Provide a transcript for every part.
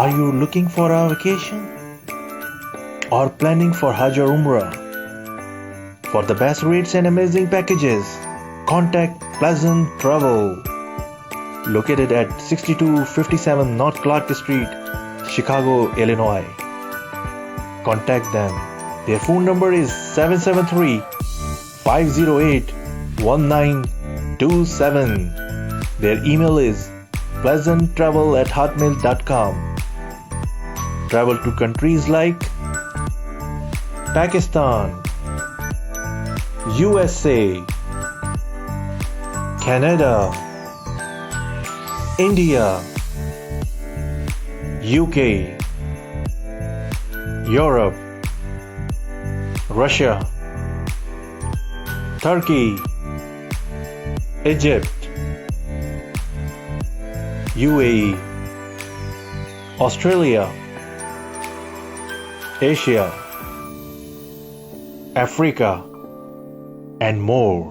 Are you looking for a vacation or planning for Hajj or Umrah? For the best rates and amazing packages, contact Pleasant Travel, located at 6257 North Clark Street, Chicago, Illinois. Contact them. Their phone number is 773-508-1927. Their email is pleasanttravel@hotmail.com. Travel to countries like Pakistan, USA, Canada, India, UK, Europe, Russia, Turkey, Egypt, UAE, Australia, Asia, Africa, and more.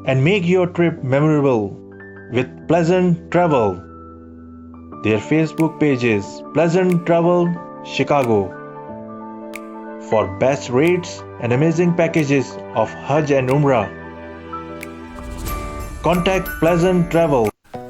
And make your trip memorable with Pleasant Travel. Their Facebook page is Pleasant Travel Chicago. For best rates and amazing packages of Hajj and Umrah, contact Pleasant Travel.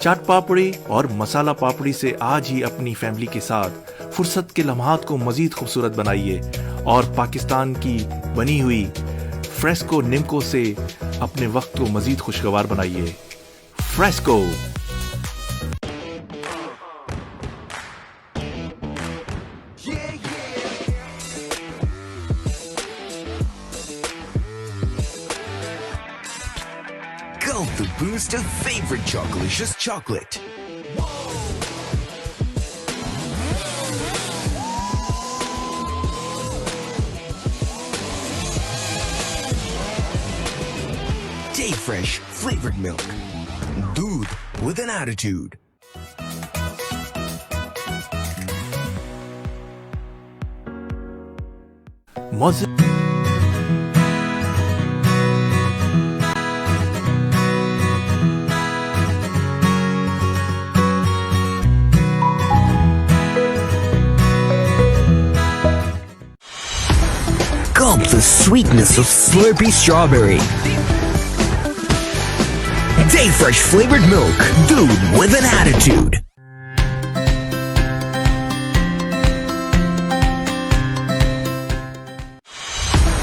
چاٹ پاپڑی اور مسالہ پاپڑی سے آج ہی اپنی family کے ساتھ فرصت کے لمحات کو مزید خوبصورت بنائیے اور پاکستان کی بنی ہوئی فریسکو نمکو سے اپنے وقت کو مزید خوشگوار بنائیے. Fresco. Gulp the boost of favorite Chocolicious chocolate. Day Fresh flavored milk. Doodh with an attitude. Gulp the sweetness of Slurpee strawberry. Day Fresh flavored milk. Dude with an attitude.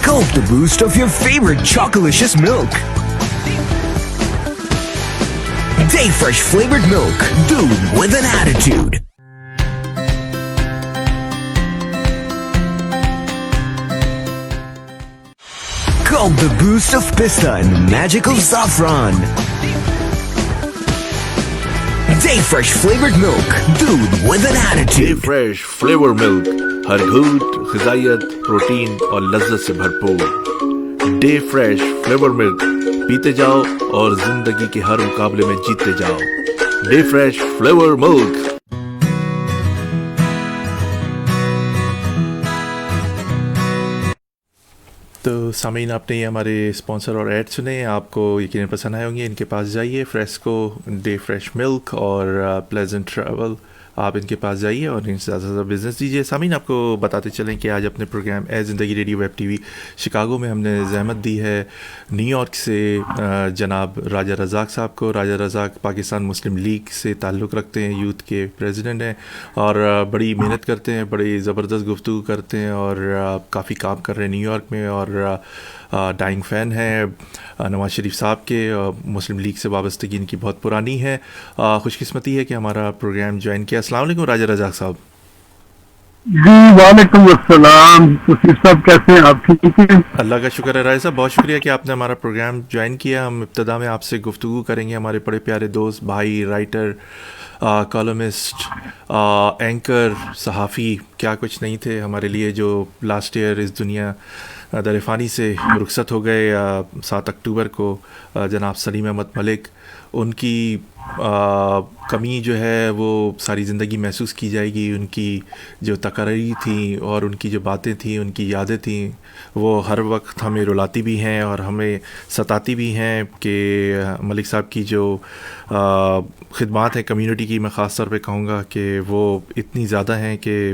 Gulp the boost of your favorite Chocolicious milk. Day Fresh flavored milk. Dude with an attitude. Gulp the boost of pista and the magic of saffron. Day Fresh flavored milk. Dude with an Day attitude. Fresh flavor milk. ہر گھونٹ غذائیت، protein اور لذت سے بھرپور. Day Fresh flavor milk. پیتے جاؤ اور زندگی کے ہر مقابلے میں جیتتے جاؤ. Day Fresh flavor milk. تو سامعین، آپ نے یہ ہمارے اسپانسر اور ایڈ سنے، آپ کو یقیناً پسند آئے ہوں گے. ان کے پاس جائیے، فریسکو، ڈے فریش ملک اور پلیزنٹ ٹریول، آپ ان کے پاس جائیے اور ان سے زیادہ سے زیادہ بزنس دیجیے. سامعین، آپ کو بتاتے چلیں کہ آج اپنے پروگرام اے زندگی radio web T V Chicago میں ہم نے زحمت دی ہے نیو یارک سے جناب راجہ رزاق صاحب کو. راجہ رزاق پاکستان مسلم لیگ سے تعلق رکھتے ہیں، یوتھ کے پریزیڈنٹ ہیں اور بڑی محنت کرتے ہیں، بڑی زبردست گفتگو کرتے ہیں اور کافی کام کر رہے ہیں نیو یارک میں، اور ڈائنگ فین ہیں نواز شریف صاحب کے. مسلم لیگ سے وابستگی ان کی بہت پرانی ہے. خوش قسمتی ہے کہ ہمارا پروگرام جوائن کیا. السلام علیکم راجہ رزاق صاحب. جی وعلیکم السلام. تصویر صاحب کیسے ہیں آپ؟ ٹھیک ہیں؟ اللہ کا شکر ہے راجہ صاحب، بہت شکریہ کہ آپ نے ہمارا پروگرام جوائن کیا. ہم ابتدا میں آپ سے گفتگو کریں گے. ہمارے بڑے پیارے دوست، بھائی، رائٹر، کالمسٹ، اینکر، صحافی، کیا کچھ نہیں تھے ہمارے لیے، جو لاسٹ ایئر اس دنیا در فانی سے رخصت ہو گئے 7 اکتوبر کو. جناب سلیم احمد ملک، ان کی کمی جو ہے وہ ساری زندگی محسوس کی جائے گی. ان کی جو تقرری تھیں اور ان کی جو باتیں تھیں، ان کی یادیں تھیں، وہ ہر وقت ہمیں رلاتی بھی ہیں اور ہمیں ستاتی بھی ہیں. کہ ملک صاحب کی جو خدمات ہیں کمیونٹی کی، میں خاص طور پہ کہوں گا کہ وہ اتنی زیادہ ہیں کہ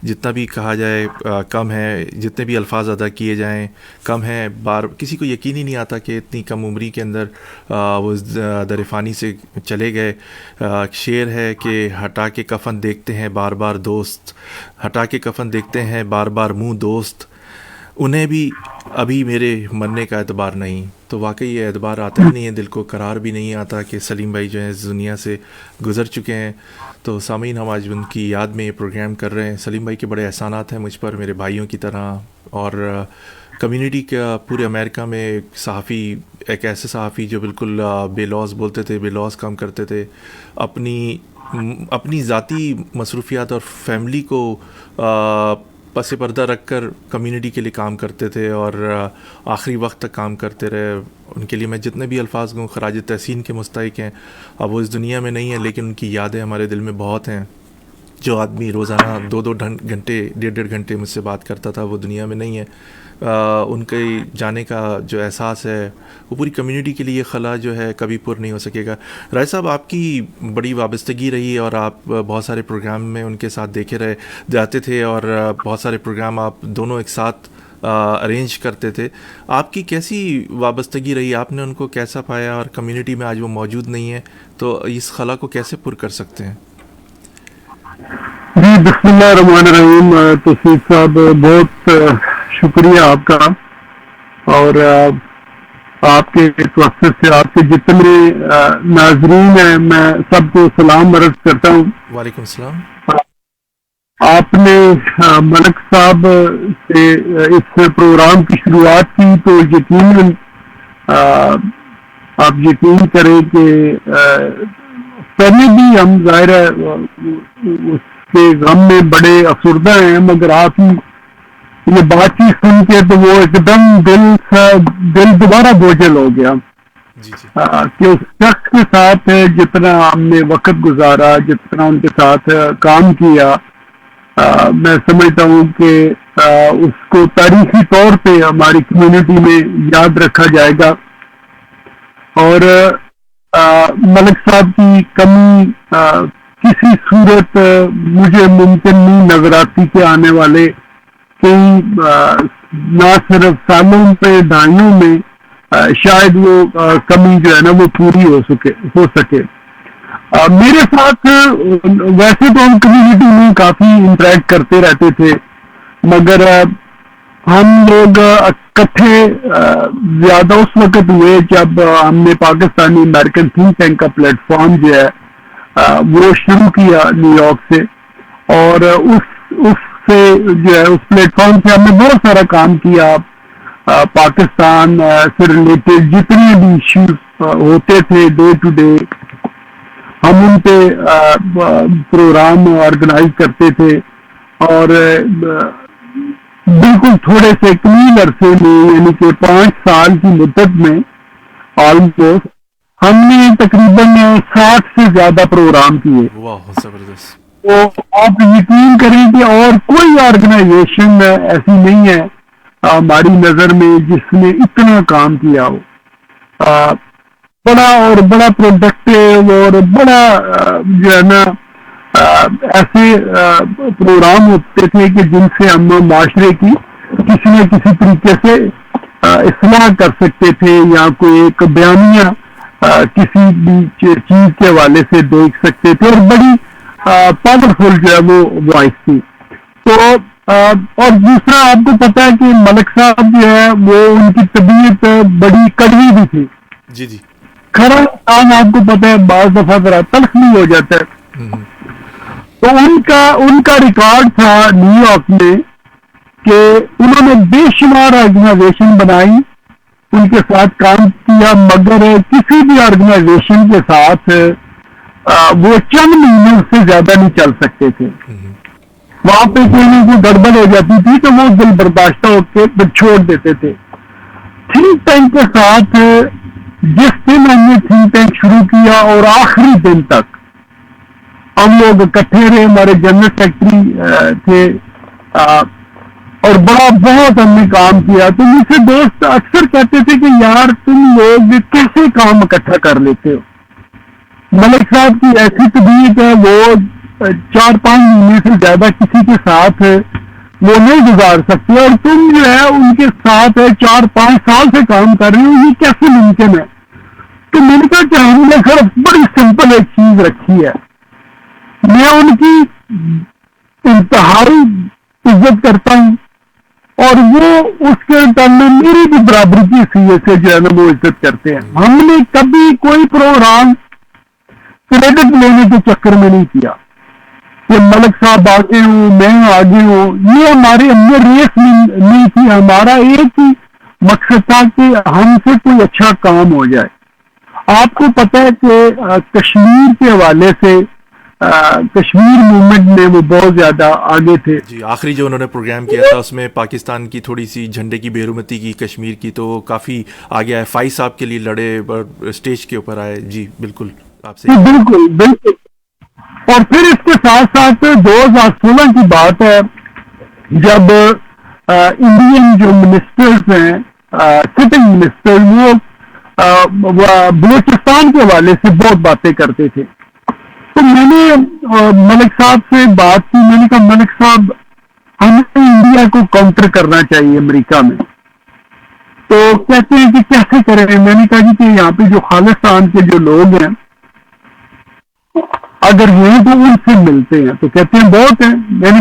جتنا بھی کہا جائے کم ہے، جتنے بھی الفاظ ادا کیے جائیں کم ہیں. کسی کو یقین ہی نہیں آتا کہ اتنی کم عمری کے اندر وہ در فانی سے چلے گئے. شعر ہے کہ ہٹا کے کفن دیکھتے ہیں بار بار دوست، ہٹا کے کفن دیکھتے ہیں بار بار منہ دوست، انہیں بھی ابھی میرے مرنے کا اعتبار نہیں. تو واقعی یہ اعتبار آتا ہی نہیں ہے، دل کو قرار بھی نہیں آتا کہ سلیم بھائی جو ہیں اس دنیا سے گزر چکے ہیں. تو سامعین، ہم آج ان کی یاد میں یہ پروگرام کر رہے ہیں. سلیم بھائی کے بڑے احسانات ہیں مجھ پر، میرے بھائیوں کی طرح، اور کمیونٹی کا پورے امریکہ میں ایک ایسے صحافی جو بالکل بے لوز بولتے تھے، بے لوز کام کرتے تھے، اپنی ذاتی مصروفیات اور فیملی کو پس پردہ رکھ کر کمیونٹی کے لیے کام کرتے تھے اور آخری وقت تک کام کرتے رہے. ان کے لیے میں جتنے بھی الفاظ گوں خراج تحسین کے مستحق ہیں. اب وہ اس دنیا میں نہیں ہیں، لیکن ان کی یادیں ہمارے دل میں بہت ہیں. جو آدمی روزانہ 2 گھنٹے 1.5 گھنٹے مجھ سے بات کرتا تھا، وہ دنیا میں نہیں ہے. ان کے جانے کا جو احساس ہے وہ پوری کمیونٹی کے لیے خلا جو ہے کبھی پر نہیں ہو سکے گا. رائے صاحب، آپ کی بڑی وابستگی رہی اور آپ بہت سارے پروگرام میں ان کے ساتھ دیکھے رہے جاتے تھے اور بہت سارے پروگرام آپ دونوں ایک ساتھ ارینج کرتے تھے. آپ کی کیسی وابستگی رہی؟ آپ نے ان کو کیسا پایا؟ اور کمیونٹی میں آج وہ موجود نہیں ہے تو اس خلا کو کیسے پر کر سکتے ہیں؟ جی بسم اللہ الرحمن الرحیم. توصیف صاحب بہت شکریہ آپ کا، اور آپ کے اس وقت سے آپ کے جتنے ناظرین ہیں میں سب کو سلام عرض کرتا ہوں. وعلیکم السلام. آپ نے ملک صاحب سے اس پروگرام کی شروعات کی تو یقیناً آپ یقین کریں کہ پہلے بھی ہم ظاہر ہے اس کے غم میں بڑے افسردہ ہیں، مگر آپ یہ بات چیت سن کے تو وہ ایک دم دل دوبارہ بوجھل ہو گیا کہ اس شخص کے ساتھ جتنا ہم نے وقت گزارا، جتنا ان کے ساتھ کام کیا، میں سمجھتا ہوں کہ اس کو تاریخی طور پہ ہماری کمیونٹی میں یاد رکھا جائے گا. اور ملک صاحب کی کمی کسی صورت مجھے ممکن نہیں نظر آتی کہ آنے والے کئی نہ صرف سالوں پہ دہائیوں میں شاید وہ کمی جو ہے نا وہ پوری ہو سکے. میرے ساتھ ویسے تو ہم کمیونٹی میں کافی انٹریکٹ کرتے رہتے تھے، مگر ہم لوگ اکٹھے زیادہ اس وقت ہوئے جب ہم نے پاکستانی امریکن تھنک ٹینک کا پلیٹ فارم جو ہے وہ شروع کیا نیو یارک سے، اور اس سے جو ہے اس پلیٹ فارم سے ہم نے بہت سارا کام کیا. پاکستان سے ریلیٹڈ جتنے بھی ایشوز ہوتے تھے ڈے ٹو ڈے ہم ان پہ پروگرام آرگنائز کرتے تھے. اور بالکل تھوڑے سے قلیل عرصے میں یعنی کہ 5 سال کی مدت میں آلموسٹ ہم نے تقریباً 60 سے زیادہ پروگرام کیے. زبردست. تو آپ یقین کریں کہ اور کوئی آرگنائزیشن ایسی نہیں ہے ہماری نظر میں جس نے اتنا کام کیا ہو. بڑا پروڈکٹیو اور بڑا جو ہے نا ایسے پروگرام ہوتے تھے کہ جن سے ہم معاشرے کی کسی نہ کسی طریقے سے اصلاح کر سکتے تھے، یا کوئی ایک بیانیہ کسی بھی چیز کے حوالے سے دیکھ سکتے تھے، اور بڑی پاورفل جو ہے وہ وائس تھی. تو اور دوسرا آپ کو پتا ہے کہ ملک صاحب جو ہے وہ ان کی طبیعت بڑی کڑوی بھی تھی. جی جی. کھڑا انسان آپ کو پتا ہے بعض دفعہ ذرا تلخ بھی ہو جاتا ہے. تو ان کا ریکارڈ تھا نیو یارک میں کہ انہوں نے بے شمار آرگنائزیشن بنائی، ان کے ساتھ کام کیا، مگر کسی بھی آرگنائزیشن کے ساتھ وہ چند مہینوں سے زیادہ نہیں چل سکتے تھے. وہاں پہ کوئی نہ کوئی گڑبڑ ہو جاتی تھی تو وہ دل برداشتہ ہو کے پھر چھوڑ دیتے تھے. تھنک ٹینک کے ساتھ جس دن ہم نے تھنک ٹینک شروع کیا اور آخری دن تک ہم لوگ اکٹھے رہے، ہمارے جنرل سیکرٹری تھے، اور بہت ہم نے کام کیا. تو مجھ سے دوست اکثر کہتے تھے کہ یار تم لوگ کیسے کام اکٹھا کر لیتے ہو؟ ملک صاحب کی ایسی طبیعت ہے، وہ 4-5 مہینے سے زیادہ کسی کے ساتھ وہ نہیں گزار سکتے، اور تم جو ہے ان کے ساتھ 4-5 سال سے کام کر رہے ہو، یہ کیسے ممکن ہے؟ تو میں نے کہا کہ ہم نے صرف بڑی سمپل ایک چیز رکھی ہے. میں ان کی انتہائی عزت کرتا ہوں، اور وہ اس کے ٹائم میں میری بھی برابری کی حیثیت سے جو ہے نا وہ عزت کرتے ہیں. ہم نے کبھی کوئی پروگرام کریڈٹ لینے کے چکر میں نہیں کیا کہ ملک صاحب آگے ہوں میں آگے ہوں. یہ ہمارے اندر ریس نہیں تھی. ہمارا ایک ہی مقصد تھا کہ ہم سے کوئی اچھا کام ہو جائے. آپ کو پتہ ہے کہ کشمیر کے حوالے سے کشمیر موومنٹ میں وہ بہت زیادہ آگے تھے. جی آخری جو انہوں نے پروگرام کیا تھا اس میں پاکستان کی تھوڑی سی جھنڈے کی بے حرمتی کی کشمیر کی، تو کافی آگے آئے. فائز صاحب کے لیے لڑے، اسٹیج کے اوپر آئے. جی بالکل آپ سے. بالکل. اور پھر اس کے ساتھ ساتھ 2016 کی بات ہے جب انڈین جو منسٹرز ہیں سٹنگ منسٹر وہ بلوچستان کے حوالے سے بہت باتیں کرتے تھے. تو میں نے ملک صاحب سے بات کی. میں نے کہا ملک صاحب ہمیں انڈیا کو کاؤنٹر کرنا چاہیے امریکہ میں. تو کہتے ہیں کہ کیسے کریں. میں نے کہا جی کہ یہاں پہ جو خالصان کے جو لوگ ہیں اگر ہیں تو ان سے ملتے ہیں. تو کہتے ہیں بہت ہیں. میں نے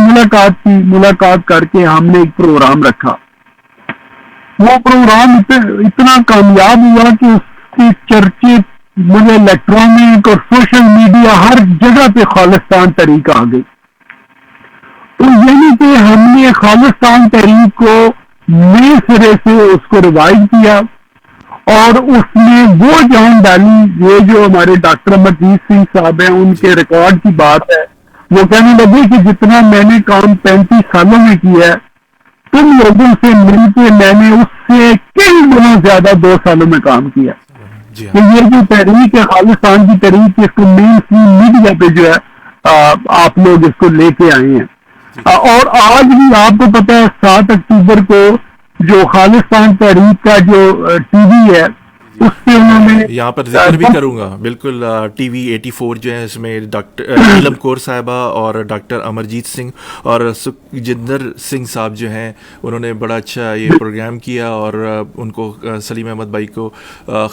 ملاقات کر کے ہم نے ایک پروگرام رکھا. وہ پروگرام اتنا کامیاب ہوا کہ اس کے چرچے مجھے الیکٹرانک اور سوشل میڈیا ہر جگہ پہ خالصان تحریک آ گئی. تو یعنی کہ ہم نے خالصان تحریک کو نئے سرے سے اس کو ریوائو کیا اور اس میں وہ جان ڈالی. یہ جو ہمارے ڈاکٹر امرجیت سنگھ صاحب ہیں ان کے ریکارڈ کی بات ہے. وہ کہنے لگے کہ جتنا میں نے کام 35 سالوں میں کیا ہے تم لوگوں سے مل کے میں نے اس سے کئی گنا زیادہ 2 سالوں میں کام کیا. تو یہ جو تحریک ہے خالصان کی تحریک اس کو مین اسٹریم میڈیا پہ جو ہے آپ لوگ اس کو لے کے آئے ہیں. اور آج بھی آپ کو پتا ہے 7 اکتوبر کو جو خالصان تحریک کا جو ٹی وی ہے اس سے انہوں نے یہاں پر ذکر بھی کروں گا بالکل. ٹی وی 84 جو ہے اس میں ڈاکٹر نیلم کور صاحبہ اور ڈاکٹر امرجیت سنگھ اور سکھجندر سنگھ صاحب جو ہیں انہوں نے بڑا اچھا یہ پروگرام کیا اور ان کو سلیم احمد بھائی کو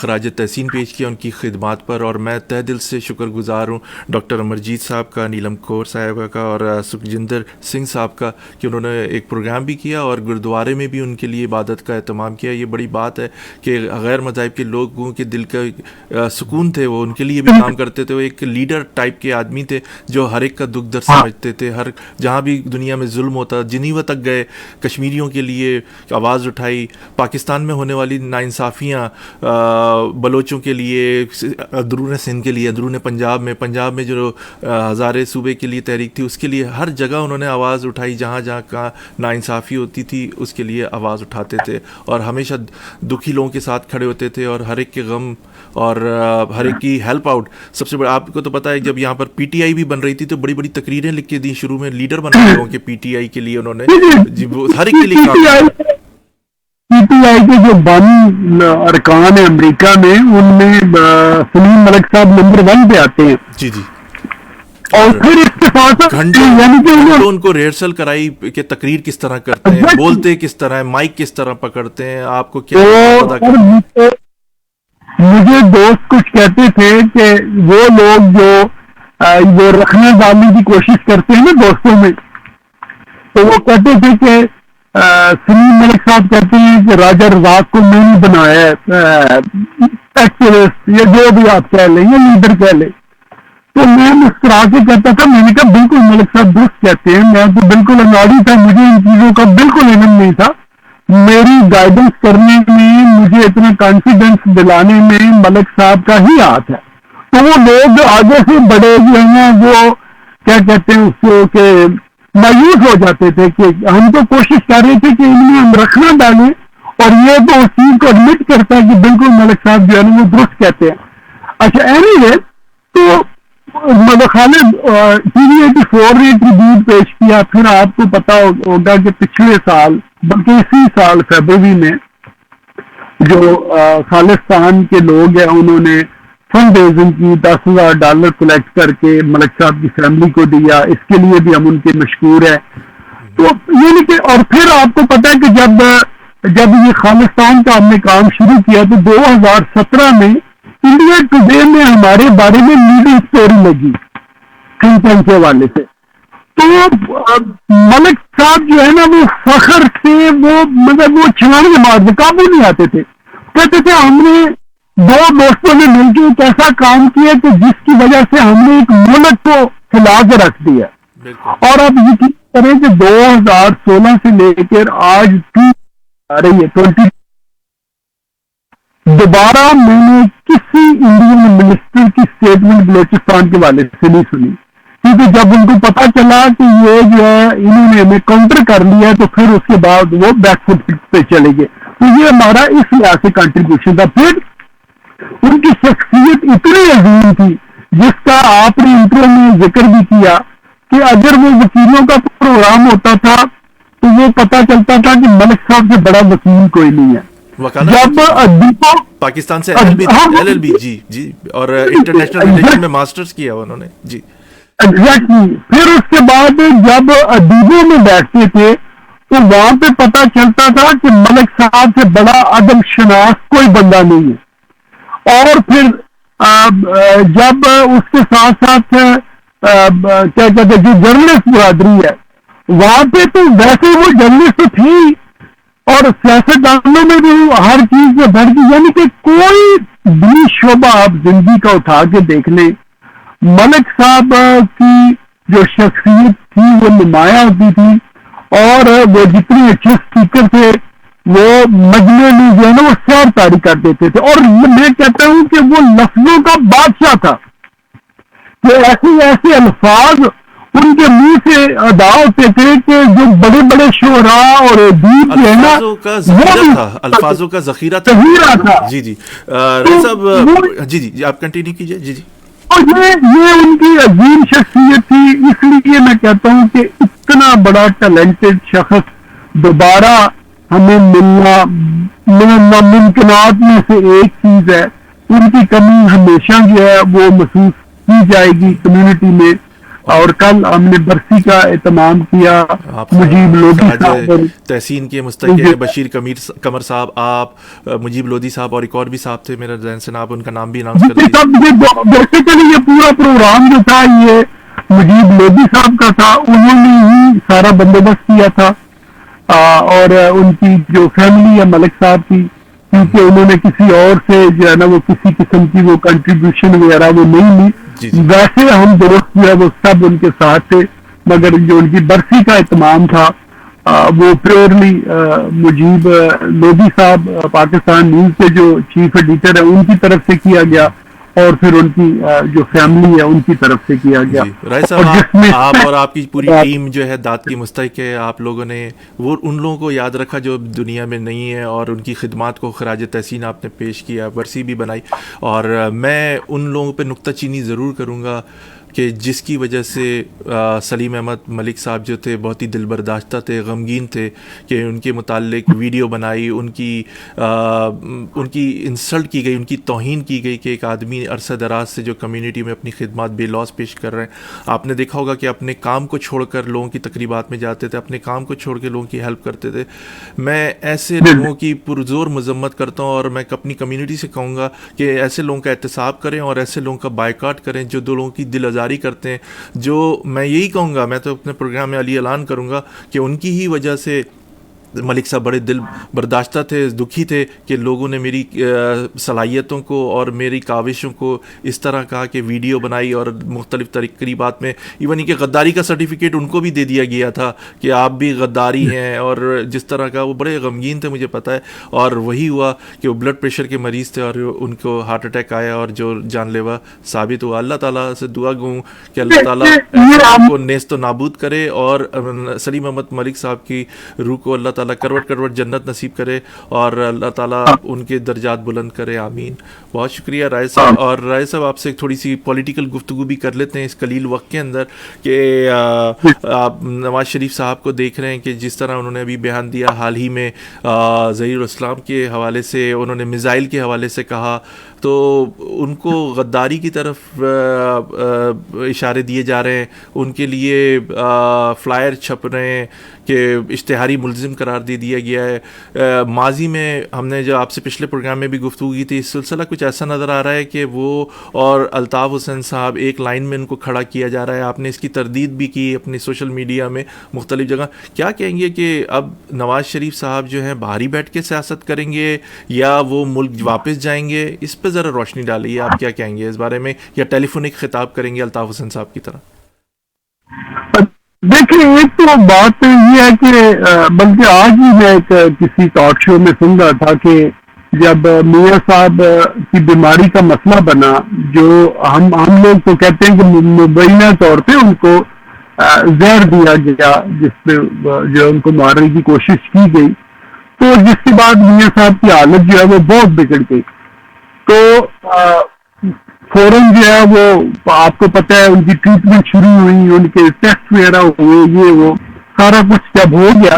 خراج تحسین پیش کیا ان کی خدمات پر. اور میں تہ دل سے شکر گزار ہوں ڈاکٹر امرجیت صاحب کا, نیلم کور صاحبہ کا اور سکھجندر سنگھ صاحب کا کہ انہوں نے ایک پروگرام بھی کیا اور گرودوارے میں بھی ان کے لیے عبادت کا اہتمام کیا. یہ بڑی بات ہے کہ غیر مذاہب کے لوگوں کے دل کا سکون تھے, وہ ان کے لیے بھی کام کرتے تھے. وہ ایک لیڈر ٹائپ کے آدمی تھے جو ہر ایک کا دکھ درد سمجھتے تھے. ہر جہاں بھی دنیا میں ظلم ہوتا جنیوا تک گئے, کشمیریوں کے لیے آواز اٹھائی. پاکستان میں ہونے والی ناانصافیاں بلوچوں کے لیے, اندرون سندھ کے لیے, اندرون پنجاب میں جو ہزارے صوبے کے لیے تحریک تھی اس کے لیے ہر جگہ انہوں نے آواز اٹھائی. جہاں جہاں کا ناانصافی ہوتی تھی اس کے لیے آواز اٹھاتے تھے اور ہمیشہ دکھی لوگوں کے ساتھ کھڑے ہوتے تھے اور ہر ایک کے غم اور ہر ایک کی ہیلپ آؤٹ. سب سے بڑا آپ کو تو پتا ہے جب یہاں پر پی ٹی آئی بھی بن رہی تھی تو بڑی بڑی تقریریں لکھ کے دی. شروع میں لیڈر بنا لوگوں کے پی ٹی آئی کے لیے انہوں نے ہر ایک کے لیے کام. پی ٹی آئی کے جو بانی ارکان ہیں امریکہ میں ان میں سلیم ملک صاحب نمبر 1 پہ آتے ہیں. جی جی. اور پھر اس کے ساتھ یعنی کہ ان کو ریہرسل کرائی کہ تقریر کس طرح کرتے ہیں, بولتے کس طرح ہیں, مائک کس طرح پکڑتے ہیں. آپ کو کیا مجھے دوست کچھ کہتے تھے کہ وہ لوگ جو رکھنے ڈالنے کی کوشش کرتے ہیں نا دوستوں میں, تو وہ کہتے تھے کہ سلیم ملک صاحب کہتے ہیں کہ راجہ رزاق کو میں نے بنایا ہے ایکٹیوسٹ یا جو بھی آپ کہہ لیں یا لیڈر کہہ لیں. تو میں مسکرا کے کہتا تھا, میں نے کہا بالکل ملک صاحب درست کہتے ہیں, میں تو بالکل اناڑی تھا, مجھے ان چیزوں کا بالکل علم نہیں تھا. میری گائیڈنس کرنے میں, مجھے اتنا کانفیڈنس دلانے میں ملک صاحب کا ہی ہاتھ ہے. تو وہ لوگ آگے سے بڑے جو ہیں وہ کیا کہتے ہیں اس کو کہ مایوس ہو جاتے تھے کہ ہم تو کوشش کر رہے تھے کہ ان میں ہم رکھنا ڈالیں اور یہ تو اس چیز کو ایڈمٹ کرتا ہے کہ بالکل ملک صاحب جو ہے نا وہ درست کہتے ہیں. اچھا اینی وے تو خالد ٹی وی 84 نے ٹریبیوٹ پیش کیا. پھر آپ کو پتا ہوگا کہ پچھلے سال بلکہ اسی سال فیبروری میں جو خالصان کے لوگ ہیں انہوں نے فنڈ ریزنگ کی $10,000 کلیکٹ کر کے ملک صاحب کی فیملی کو دیا. اس کے لیے بھی ہم ان کے مشکور ہیں. تو یعنی کہ اور پھر آپ کو پتا ہے کہ جب یہ خالصان کا ہم نے کام شروع کیا تو 2017 میں انڈیا ٹوڈے میں ہمارے بارے میں لیڈنگ اسٹوری لگی تھنک ٹینک کے حوالے سے. تو ملک صاحب جو ہے نا وہ فخر سے وہ مطلب وہ چھلانے مارتے, قابو نہیں آتے تھے. کہتے تھے ہم نے 2 دوستوں نے مل کے ایک ایسا کام کیا کہ جس کی وجہ سے ہم نے ایک ملک کو ہلا کے رکھ دیا. اور اب یقین کریں کہ 2016 سے لے کر آج آ رہی ہے 20 دوبارہ میں نے کسی انڈین منسٹر کی اسٹیٹمنٹ بلوچستان کے والے سے نہیں سنی, کیونکہ جب ان کو پتا چلا کہ یہ جو ہے انہوں نے ہمیں کاؤنٹر کر لیا تو پھر اس کے بعد وہ بیک فٹ پہ چلے گئے. تو یہ ہمارا اس لحاظ سے کنٹریبیوشن تھا. پھر ان کی شخصیت اتنی عظیم تھی جس کا آپ نے انٹرو میں ذکر بھی کیا کہ اگر وہ وکیلوں کا پروگرام ہوتا تھا تو وہ پتا چلتا تھا کہ ملک صاحب سے بڑا وکیل کوئی نہیں ہے. جب پاکستان سے LLB جی اور انٹرنیشنل ریلیشن میں ماسٹرز کیا انہوں نے. جی ایگزیکٹلی. پھر اس کے بعد جب ادیبوں میں بیٹھتے تھے تو وہاں پہ پتہ چلتا تھا کہ ملک صاحب سے بڑا ادب شناس کوئی بندہ نہیں ہے. اور پھر جب اس کے ساتھ ساتھ کیا کہتے ہیں جو جرنلسٹ برادری ہے وہاں پہ تو ویسے وہ جرنلسٹ تو تھی اور سیاستدانوں میں بھی ہر چیز میں بڑھ گئی. یعنی کہ کوئی بھی شعبہ آپ زندگی کا اٹھا کے دیکھ لیں, ملک صاحب کی جو شخصیت تھی وہ نمایاں ہوتی تھی. اور وہ جتنے اچھے اسپیکر تھے وہ مجمع میں جو ہے نا وہ سیر تاری کر دیتے تھے. اور میں کہتا ہوں کہ وہ لفظوں کا بادشاہ تھا کہ ایسے ایسے الفاظ ان کے منہ سے ادا ہوتے تھے کہ جو بڑے بڑے شعراء اور ادیب جو ہے نا الفاظوں کا ذخیرہ تھا. جی جی صاحب جی آپ کنٹینیو کیجیے. جی جی. اور یہ ان کی عظیم شخصیت تھی. اس لیے میں کہتا ہوں کہ اتنا بڑا ٹیلنٹڈ شخص دوبارہ ہمیں ملنا ناممکنات میں سے ایک چیز ہے. ان کی کمی ہمیشہ جو ہے وہ محسوس کی جائے گی کمیونٹی میں. اور کل ہم نے برسی کا اہتمام کیا. مجیب لودھی صاحب تحسین کے مستقل بشیر قمر صاحب, آپ مجیب لودھی صاحب اور ایک اور بھی صاحب تھے میرا ذہن سے آپ ان کا نام بھی اناؤنس کر دیجیے. بیسیکلی یہ پورا پروگرام جو تھا یہ مجیب لودھی صاحب کا تھا. انہوں نے ہی سارا بندوبست کیا تھا. اور ان کی جو فیملی ہے ملک صاحب کی, کیونکہ انہوں نے کسی اور سے جو ہے نا وہ کسی قسم کی وہ کنٹریبیوشن وغیرہ وہ نہیں لی. ویسے ہم دوست جو ہے وہ سب ان کے ساتھ تھے, مگر جو ان کی برسی کا اہتمام تھا وہ پیورلی مجیب لودھی صاحب پاکستان نیوز کے جو چیف ایڈیٹر ہیں ان کی طرف سے کیا گیا, اور پھر ان کی جو فیملی ہے ان کی طرف سے کیا گیا. رائے صاحب آپ اور آپ کی پوری ٹیم جو ہے داد کی مستحق ہے. آپ لوگوں نے وہ ان لوگوں کو یاد رکھا جو دنیا میں نہیں ہے, اور ان کی خدمات کو خراج تحسین آپ نے پیش کیا, برسی بھی بنائی. اور میں ان لوگوں پہ نکتہ چینی ضرور کروں گا کہ جس کی وجہ سے سلیم احمد ملک صاحب جو تھے بہت ہی دل برداشتہ تھے, غمگین تھے کہ ان کے متعلق ویڈیو بنائی, ان کی انسلٹ کی گئی, ان کی توہین کی گئی کہ ایک آدمی عرصہ دراز سے جو کمیونٹی میں اپنی خدمات بے لوث پیش کر رہے ہیں. آپ نے دیکھا ہوگا کہ اپنے کام کو چھوڑ کر لوگوں کی تقریبات میں جاتے تھے, اپنے کام کو چھوڑ کے لوگوں کی ہیلپ کرتے تھے. میں ایسے لوگوں کی پرزور مذمت کرتا ہوں, اور میں اپنی کمیونٹی سے کہوں گا کہ ایسے لوگوں کا احتساب کریں اور ایسے لوگوں کا بائیکاٹ کریں جو دو لوگوں کی دل آزاری کرتے ہیں. جو میں یہی کہوں گا, میں تو اپنے پروگرام میں علی اعلان کروں گا کہ ان کی ہی وجہ سے ملک صاحب بڑے دل برداشتہ تھے, دکھی تھے کہ لوگوں نے میری صلاحیتوں کو اور میری کاوشوں کو اس طرح کہا کہ ویڈیو بنائی, اور مختلف تقریبات میں ایون کہ غداری کا سرٹیفکیٹ ان کو بھی دے دیا گیا تھا کہ آپ بھی غداری ہیں, اور جس طرح کا وہ بڑے غمگین تھے مجھے پتہ ہے. اور وہی ہوا کہ وہ بلڈ پریشر کے مریض تھے اور ان کو ہارٹ اٹیک آیا اور جو جان لیوا ثابت ہوا. اللہ تعالیٰ سے دعا گوں کہ اللہ تعالیٰ کو نیست و نابود کرے, اور سلیم احمد ملک صاحب کی روح کو اللہ تعالیٰ کروٹ کروٹ جنت نصیب کرے, اور اللہ تعالیٰ ان کے درجات بلند کرے. آمین. بہت شکریہ رائے صاحب. اور رائے صاحب آپ سے تھوڑی سی پولیٹیکل گفتگو بھی کر لیتے ہیں اس قلیل وقت کے اندر کہ آپ نواز شریف صاحب کو دیکھ رہے ہیں کہ جس طرح انہوں نے ابھی بیان دیا حال ہی میں ظہیر الاسلام کے حوالے سے, انہوں نے میزائل کے حوالے سے کہا, تو ان کو غداری کی طرف اشارے دیے جا رہے ہیں, ان کے لیے فلائر چھپ رہے ہیں کہ اشتہاری ملزم قرار دے دیا گیا ہے. ماضی میں ہم نے جو آپ سے پچھلے پروگرام میں بھی گفتگو کی تھی, اس سلسلہ کچھ ایسا نظر آ رہا ہے کہ وہ اور الطاف حسین صاحب ایک لائن میں ان کو کھڑا کیا جا رہا ہے. آپ نے اس کی تردید بھی کی اپنی سوشل میڈیا میں مختلف جگہ. کیا کہیں گے کہ اب نواز شریف صاحب جو ہیں باہر ہی بیٹھ کے سیاست کریں گے یا وہ ملک واپس جائیں گے؟ اس پہ ذرا روشنی ڈالیے, آپ کیا کہیں گے اس بارے میں, یا ٹیلی فونک خطاب کریں گے الطاف حسین صاحب کی طرح؟ دیکھیں, ایک تو بات یہ ہے کہ بلکہ آج ہی میں ایک کسی ٹاک شو میں سن رہا تھا کہ جب میاں صاحب کی بیماری کا مسئلہ بنا, جو ہم لوگ تو کہتے ہیں کہ مبینہ طور پہ ان کو زہر دیا گیا, جس پہ جو ان کو مارنے کی کوشش کی گئی, تو جس کے بعد میاں صاحب کی حالت جو ہے وہ بہت بگڑ گئی. تو فوراً جو ہے وہ آپ کو پتہ ہے ان کی ٹریٹمنٹ شروع ہوئی, ان کے ٹیسٹ وغیرہ ہوئے, یہ وہ سارا کچھ جب ہو گیا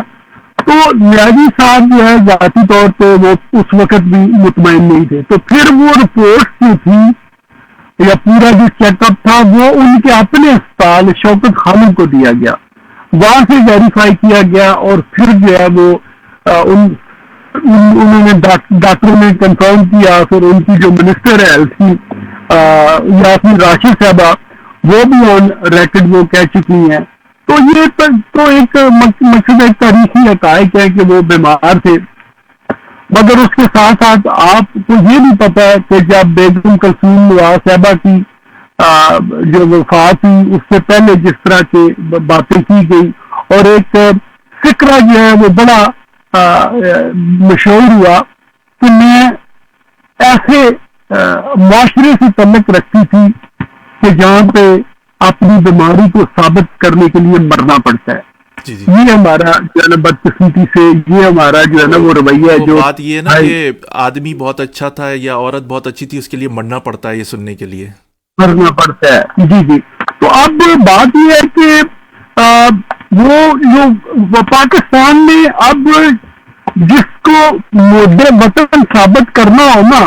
تو نیازی صاحب جو ہے ذاتی طور پہ وہ اس وقت بھی مطمئن نہیں تھے. تو پھر وہ رپورٹ جو تھی یا پورا جو چیک اپ تھا وہ ان کے اپنے اسپتال شوکت خانم کو دیا گیا، وہاں سے ویریفائی کیا گیا، اور پھر جو ہے وہ انہوں نے ڈاکٹروں نے کنفرم کیا، پھر ان کی جو منسٹر ہے ہیلتھ کی یاسمین راشد صاحبہ وہ بھی آن ریکڈ وہ کہہ چکی ہیں. تو یہ تو ایک مقصد ایک تاریخی حقائق ہے کہ وہ بیمار تھے، مگر اس کے ساتھ ساتھ آپ کو یہ بھی پتا ہے کہ جب بیگم کلثوم نواز صاحبہ کی جو وفات ہوئی اس سے پہلے جس طرح کی باتیں کی گئی اور ایک فکرہ جو ہے وہ بڑا مشہور ہوا کہ میں ایسے معاشرے سے تعلق رکھتی تھی کہ جہاں پہ اپنی بیماری کو ثابت کرنے کے لیے مرنا پڑتا ہے. جی جی. یہ ہمارا جو ہے نا بدقسمتی سے یہ ہمارا جو ہے نا وہ رویہ ہے. جو بات یہ ہے نا کہ آدمی بہت اچھا تھا یا عورت بہت اچھی تھی، اس کے لیے مرنا پڑتا ہے یہ سننے کے لیے، مرنا پڑتا ہے. جی جی. تو اب بات یہ ہے کہ وہ جو پاکستان میں اب جس کو مود وطن ثابت کرنا ہو نا،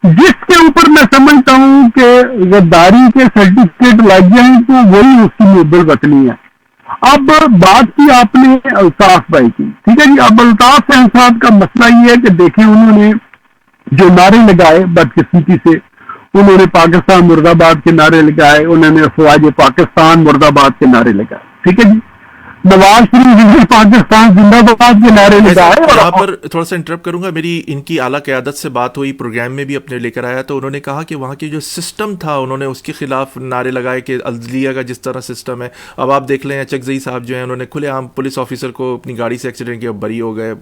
جس کے اوپر میں سمجھتا ہوں کہ غداری کے سرٹیفکیٹ لگ جائیں تو وہی اس کی مود وطنی ہے. اب بات کی آپ نے الطاف بھائی کی، ٹھیک ہے جی. اب الطاف صاحب کا مسئلہ یہ ہے کہ دیکھیں انہوں نے جو نعرے لگائے بدقسمتی سے، انہوں نے پاکستان مرد آباد کے نعرے لگائے، انہوں نے افواج پاکستان مرد آباد کے نعرے لگائے، ٹھیک ہے جی. نواز شریف نے پاکستان زندہ باد کے نعرے لگائے. یہاں پر تھوڑا سا انٹرپٹ کروں گا، میری ان کی اعلیٰ قیادت سے بات ہوئی، پروگرام میں بھی اپنے لے کر آیا، تو انہوں نے کہا کہ وہاں کی جو سسٹم تھا انہوں نے اس کے خلاف نعرے لگائے کہ عدلیہ کا جس طرح سسٹم ہے. اب آپ دیکھ لیں چکزئی صاحب جو ہیں انہوں نے کھلے عام پولیس آفیسر کو اپنی گاڑی سے ایکسیڈنٹ کیا، بری ہو گئے.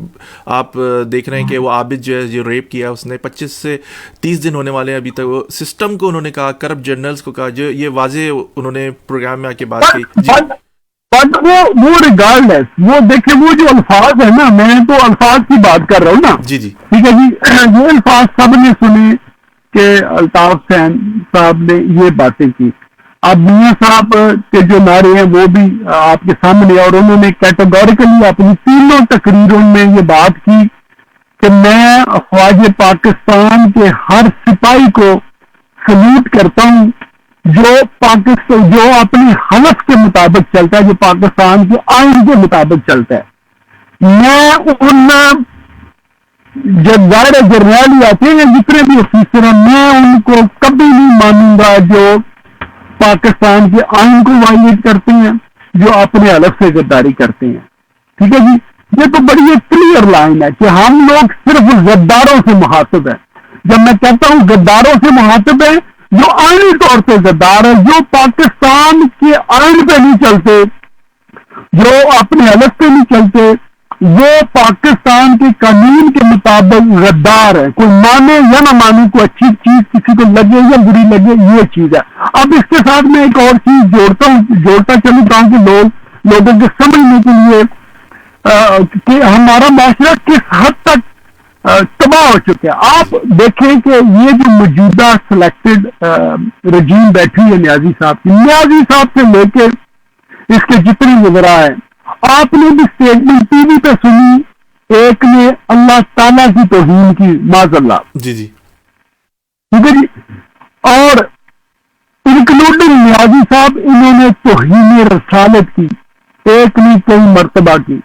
آپ دیکھ رہے ہیں کہ وہ عابد جو ہے جو ریپ کیا اس نے 25 سے 30 دن ہونے والے ہیں ابھی تک. وہ سسٹم کو انہوں نے کہا، کرپٹ جنرلز کو کہا، جو یہ واضح انہوں نے پروگرام میں آ کے بات کی. جی بٹ وہ ریگارڈ لیس، وہ دیکھیں وہ جو الفاظ ہے نا، میں تو الفاظ کی بات کر رہا ہوں نا. جی جی. ٹھیک ہے جی. یہ الفاظ سب نے سنے کہ الطاف حسین صاحب نے یہ باتیں کی. اب میاں صاحب کے جو نعرے ہیں وہ بھی آپ کے سامنے، اور انہوں نے کیٹیگوریکلی اپنی تینوں تقریروں میں یہ بات کی کہ میں افواج پاکستان کے ہر سپاہی کو سلوٹ کرتا ہوں جو اپنی حلف کے مطابق چلتا ہے، جو پاکستان کے آئین کے مطابق چلتا ہے. میں ان ظاہر جرنیلی آتے ہیں جتنے بھی افیسر ہیں، میں ان کو کبھی نہیں مانوں گا جو پاکستان کے آئین کو وائلیٹ کرتے ہیں، جو اپنے حلف سے غداری کرتے ہیں. ٹھیک ہے جی. یہ تو بڑی ایک کلیئر لائن ہے کہ ہم لوگ صرف غداروں سے مخاطب ہیں. جب میں کہتا ہوں غداروں سے مخاطب ہیں، جو آئینی طور پہ غدار ہیں، جو پاکستان کے آئین پہ نہیں چلتے، جو اپنے حلف پہ نہیں چلتے، وہ پاکستان کے قانون کے مطابق غدار ہے. کوئی مانے یا نہ مانے، کوئی اچھی چیز کسی کو لگے یا بری لگے، یہ چیز ہے. اب اس کے ساتھ میں ایک اور چیز جوڑتا چلوں تاکہ لوگوں کے سمجھنے کے لیے کہ ہمارا معاشرہ کس حد تک تباہ ہو چکے ہیں. آپ دیکھیں کہ یہ جو موجودہ سلیکٹڈ رجیم بیٹھی ہے نیازی صاحب سے لے کے اس کے جتنے وزراء ہیں، آپ نے بھی اسٹیٹمنٹ ٹی وی پہ سنی، ایک نے اللہ تعالیٰ کی توہین کی، معاذ اللہ. جی جی. ٹھیک ہے جی. اور انکلوڈنگ نیازی صاحب، انہوں نے توہین رسالت کی، ایک نے کئی مرتبہ کی.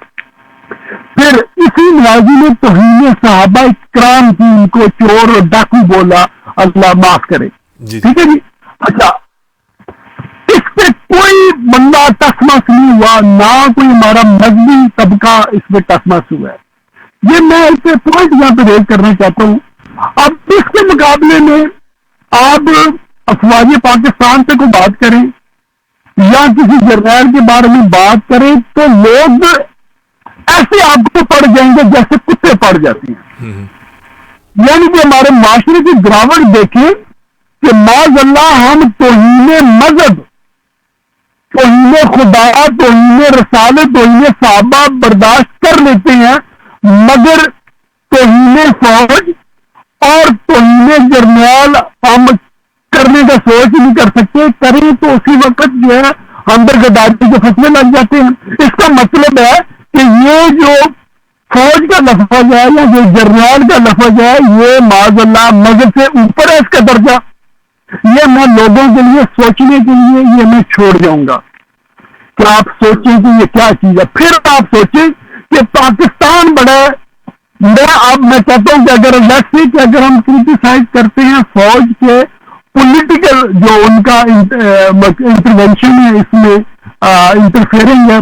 پھر اسی نیازی نے توہین صحابہ کرام کی، ان کو چور اور ڈاکو بولا، اللہ معاف کرے. ٹھیک ہے جی. اچھا، اس پہ کوئی بندہ ٹسمس نہیں ہوا، نہ کوئی ہمارا مذہبی طبقہ اس پہ ٹسمس ہوا ہے. یہ میں اس پہ پوائنٹ یہاں پہ ریز کرنا چاہتا ہوں. اب اس کے مقابلے میں آپ افواج پاکستان پہ کوئی بات کریں یا کسی جرنیل کے بارے میں بات کریں تو لوگ ایسے آپ کو پڑ جائیں گے جیسے کتے پڑ جاتے ہیں. یعنی کہ ہمارے معاشرے کی گراوٹ دیکھیں کہ معاذ اللہ ہم توہین مذہب، توہین خدا، توہین رسالت، توہین صحابہ برداشت کر لیتے ہیں، مگر توہین فوج اور توہین جرنیل ہم کرنے کا سوچ نہیں کر سکتے. کریں تو اسی وقت جو ہے اندر غداری کے فصلیں لگ جاتے ہیں. اس کا مطلب ہے کہ یہ جو فوج کا لفظ ہے یا جو جرنیل کا لفظ ہے، یہ معاذ اللہ مذہب سے اوپر ہے اس کا درجہ. یہ میں لوگوں کے لیے سوچنے کے لیے یہ میں چھوڑ جاؤں گا کہ آپ سوچیں کہ یہ کیا چیز ہے. پھر آپ سوچیں کہ پاکستان بڑا ہے. میں کہتا ہوں کہ اگر ہم کرٹیسائز کرتے ہیں فوج کے پولیٹیکل جو ان کا انٹروینشن ہے اس میں انٹرفیئرنگ ہے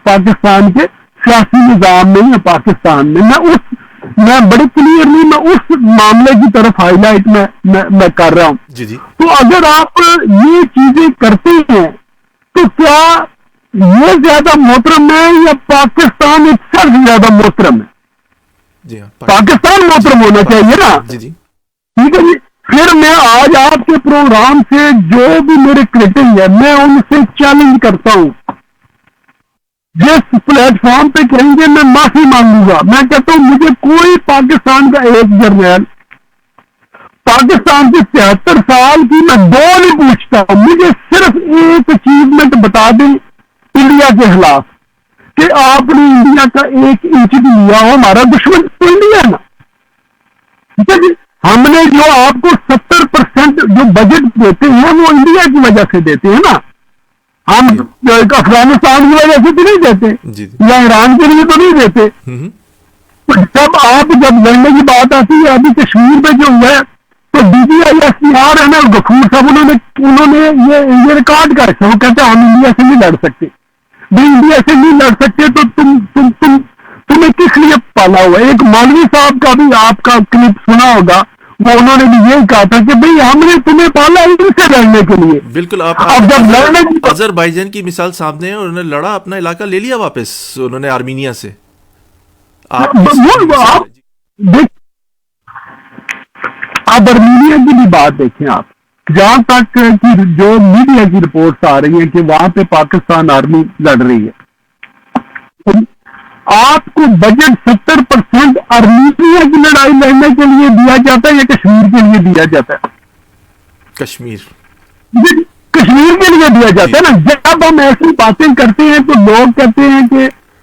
پاکستان کے سیاسی نظام میں یا پاکستان میں بڑی کلیئرلی میں اس معاملے کی طرف ہائی لائٹ میں کر رہا ہوں. جی جی. تو اگر آپ یہ چیزیں کرتے ہیں تو کیا یہ زیادہ محترم ہے یا پاکستان ایک سب زیادہ محترم ہے؟ جی ہاں پاکستان محترم ہونا چاہیے نا. جی جی. ٹھیک ہے جی. پھر میں آج آپ کے پروگرام سے جو بھی میرے کریٹنگ ہے میں ان سے چیلنج کرتا ہوں. جس پلیٹ فارم پہ کہیں گے میں معافی مانگوں گا. میں کہتا ہوں مجھے کوئی پاکستان کا ایک جرنیل پاکستان کے 73 سال کی میں 2 نہیں پوچھتا ہوں. مجھے صرف ایک اچیومنٹ بتا دیں انڈیا کے خلاف کہ آپ نے انڈیا کا 1 انچ بھی لیا ہو. ہمارا دشمن تو انڈیا ہے نا. ٹھیک ہے جی. ہم نے جو آپ کو 70% جو بجٹ دیتے ہیں وہ انڈیا کی وجہ سے دیتے ہیں نا. ہم افغانستان کی وجہ سے تو نہیں دیتے یا ایران کے لیے تو نہیں دیتے. جب لڑنے کی بات آتی ہے ابھی کشمیر میں جو ہے تو D G I S P R ہے نا غفور صاحب انہوں نے یہ ریکارڈ کر رکھا. وہ کہتے ہیں ہم انڈیا سے نہیں لڑ سکتے. بھی انڈیا سے نہیں لڑ سکتے تو تمہیں کس لیے پالا ہوا ہے. ایک مولوی صاحب کا بھی آپ کا کلپ سنا ہوگا. وہ انہوں نے بھی یہی کہا تھا کہ بھئی ہم نے تمہیں پالا ان سے لڑنے کے لیے. بالکل. آپ جب لڑنے کی آذربائیجان کی مثال سامنے ہے. انہوں نے لڑا, اپنا علاقہ لے لیا واپس انہوں نے آرمینیا سے. آپ آرمینیا کی بھی بات دیکھیں. آپ جہاں تک کی جو میڈیا کی رپورٹس آ رہی ہیں کہ وہاں پہ پاکستان آرمی لڑ رہی ہے, آپ کو بجٹ 70% آرمینیا کی لڑائی لڑنے کے لیے دیا جاتا ہے یا کشمیر کے لیے دیا جاتا ہے؟ کشمیر کے لیے دیا جاتا ہے نا. جب ہم ایسی باتیں کرتے ہیں تو لوگ کہتے ہیں کہ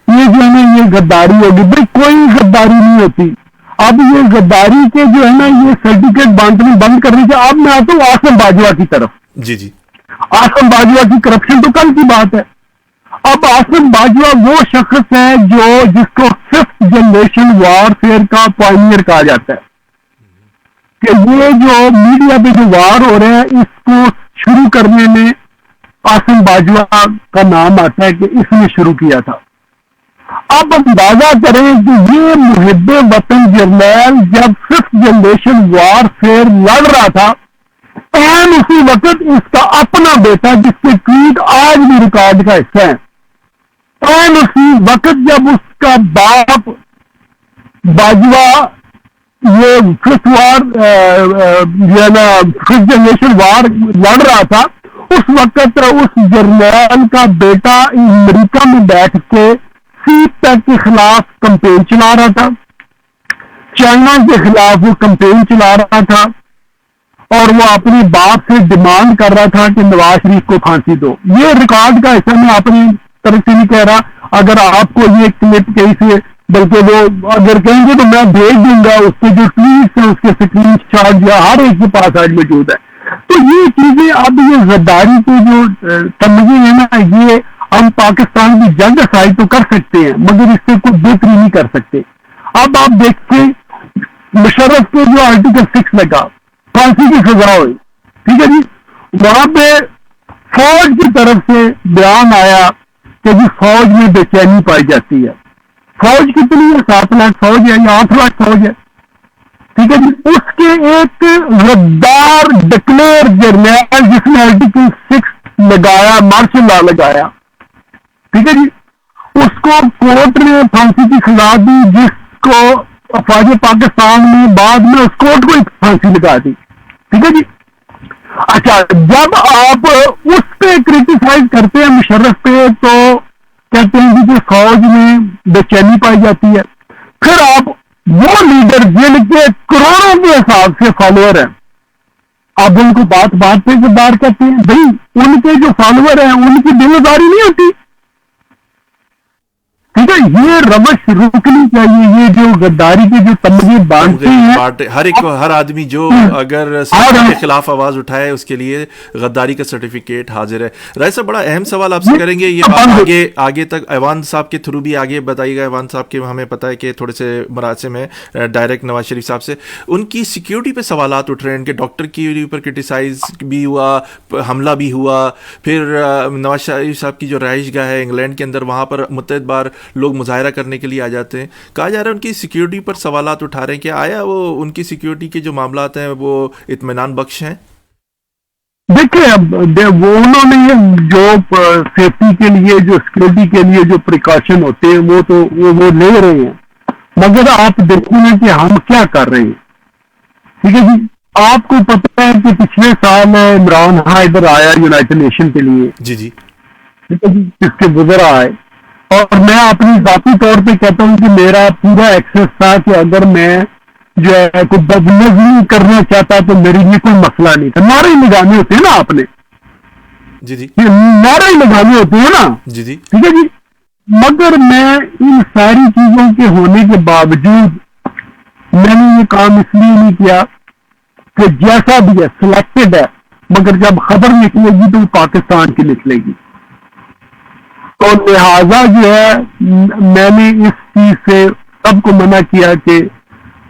یہ جو ہے نا یہ غداری ہوگی. بھائی کوئی غداری نہیں ہوتی. اب یہ غداری کے جو ہے نا یہ سرٹیفکیٹ بانٹنے بند کرنے کے. اب میں آتا ہوں آصم باجوہ کی طرف. جی جی. آصم باجوہ کی کرپشن تو کل کی بات ہے. اب آصم باجوہ وہ شخص ہے جس کو 5th جنریشن وار فیئر کا پائنیئر کہا جاتا ہے کہ یہ جو میڈیا پہ جو وار ہو رہے ہیں اس کو شروع کرنے میں آصم باجوہ کا نام آتا ہے کہ اس نے شروع کیا تھا. اب اندازہ کریں کہ یہ محب وطن جرنیل جب 5th جنریشن وار فیئر لڑ رہا تھا اسی وقت اس کا اپنا بیٹا جس کے ٹویٹ آج بھی ریکارڈ کا حصہ ہے اسی وقت جب اس کا باپ باجوہ یہ 5th جنریشن وار لڑ رہا تھا اس وقت اس جرنیل کا بیٹا امریکہ میں بیٹھ کے سی پیک کے خلاف کمپین چلا رہا تھا. چائنا کے خلاف وہ کمپین چلا رہا تھا اور وہ اپنے باپ سے ڈیمانڈ کر رہا تھا کہ نواز شریف کو پھانسی دو. یہ ریکارڈ کا حصہ میں اپنی طرف سے نہیں کہہ رہا. اگر آپ کو یہ کلپ کہیں سے بلکہ وہ اگر کہیں گے تو میں بھیج دوں گا. اس کے جو ٹویٹس ہیں اس کے اسکرین شاٹ جو ہر ایک کے پاس آج موجود ہے. تو یہ چیزیں اب یہ غداری کی جو تمغے ہیں نا یہ ہم پاکستان کی جنگ سائی تو کر سکتے ہیں مگر اس سے کوئی بہتری نہیں کر سکتے. اب آپ دیکھیں مشرف کے جو آرٹیکل 6 لگا پھانسی کی سزا ہوئی. ٹھیک ہے جی. وہاں پہ فوج کی طرف سے بیان آیا کہ جی فوج میں بے چینی پائی جاتی ہے. فوج کتنی ہے؟ 7 لاکھ فوج ہے یا 8 لاکھ فوج ہے. ٹھیک ہے جی. اس کے ایک غدار ڈکلیئر جرنیل جس نے آرٹیکل 6 لگایا مارشل لا لگایا. ٹھیک ہے جی. اس کو کورٹ نے پھانسی کی سزا دی جس کو افواج پاکستان نے بعد میں اس کورٹ کو پھانسی لگا دی. ٹھیک ہے جی. اچھا جب آپ اس پہ کریٹیسائز کرتے ہیں مشرف پہ تو کہتے ہیں کہ فوج میں بے چینی پائی جاتی ہے. پھر آپ وہ لیڈر جن کے کروڑوں کے حساب سے فالوور ہیں آپ ان کو بات پہ غدار کہتے ہیں. بھائی ان کے جو فالوور ہیں ان کی ذمہ داری نہیں ہوتی. ٹھیک ہے. یہ روش روکنی چاہیے. یہ جو غداری کے جو تمغے باندھتے ہیں، ہر آدمی جو اگر کے خلاف آواز اٹھائے اس کے لیے غداری کا سرٹیفکیٹ حاضر ہے. رائے صاحب بڑا اہم سوال آپ سے کریں گے، یہ بات آگے تک ایوان صاحب کے تھرو بھی آگے بتائیے گا. ایوان صاحب کے ہمیں پتہ ہے کہ تھوڑے سے مراسم ہے ڈائریکٹ نواز شریف صاحب سے، ان کی سیکیورٹی پہ سوالات اٹھ رہے ہیں، ان کے ڈاکٹر کی اوپر کرٹیسائز بھی ہوا، حملہ بھی ہوا، پھر نواز شریف صاحب کی جو رہائش گاہ ہے انگلینڈ کے اندر وہاں پر متعدد بار لوگ مظاہرہ کرنے کے لیے آ جاتے ہیں. کہا جا رہا ہے ان کی سیکیورٹی پر سوالات اٹھا رہے ہیں، کہ آیا وہ ان کی سیکیورٹی کے جو معاملات ہیں وہ اطمینان بخش ہیں؟ دیکھیں اب وہ انہوں نے جو سیفٹی کے لیے، جو سیکورٹی کے لیے جو پریکاشن ہوتے ہیں وہ تو وہ لے رہے ہیں، مگر آپ دیکھیں نا کہ ہم کیا کر رہے ہیں. ٹھیک ہے جی، آپ کو پتہ ہے کہ پچھلے سال عمران ہاں ادھر آیا یونائٹڈ نیشن کے لیے، جی جی، ٹھیک ہے جی، اس کے گزر آئے، اور میں اپنی ذاتی طور پہ کہتا ہوں کہ میرا پورا ایکسس تھا کہ اگر میں جو ہے کوئی بدنظمی کرنا چاہتا تو میرے لیے کوئی مسئلہ نہیں تھا. نعرے لگانے ہوتے ہیں نا آپ نے، جی جی، نعرے لگانے ہوتے ہیں نا، جی جی، ٹھیک ہے جی، مگر میں ان ساری چیزوں کے ہونے کے باوجود میں نے یہ کام اس لیے نہیں کیا کہ جیسا بھی ہے سلیکٹڈ ہے، مگر جب خبر نکلے گی تو وہ پاکستان کی نکلے گی. تو لہذا جو ہے میں نے اس چیز سے سب کو منع کیا. کہ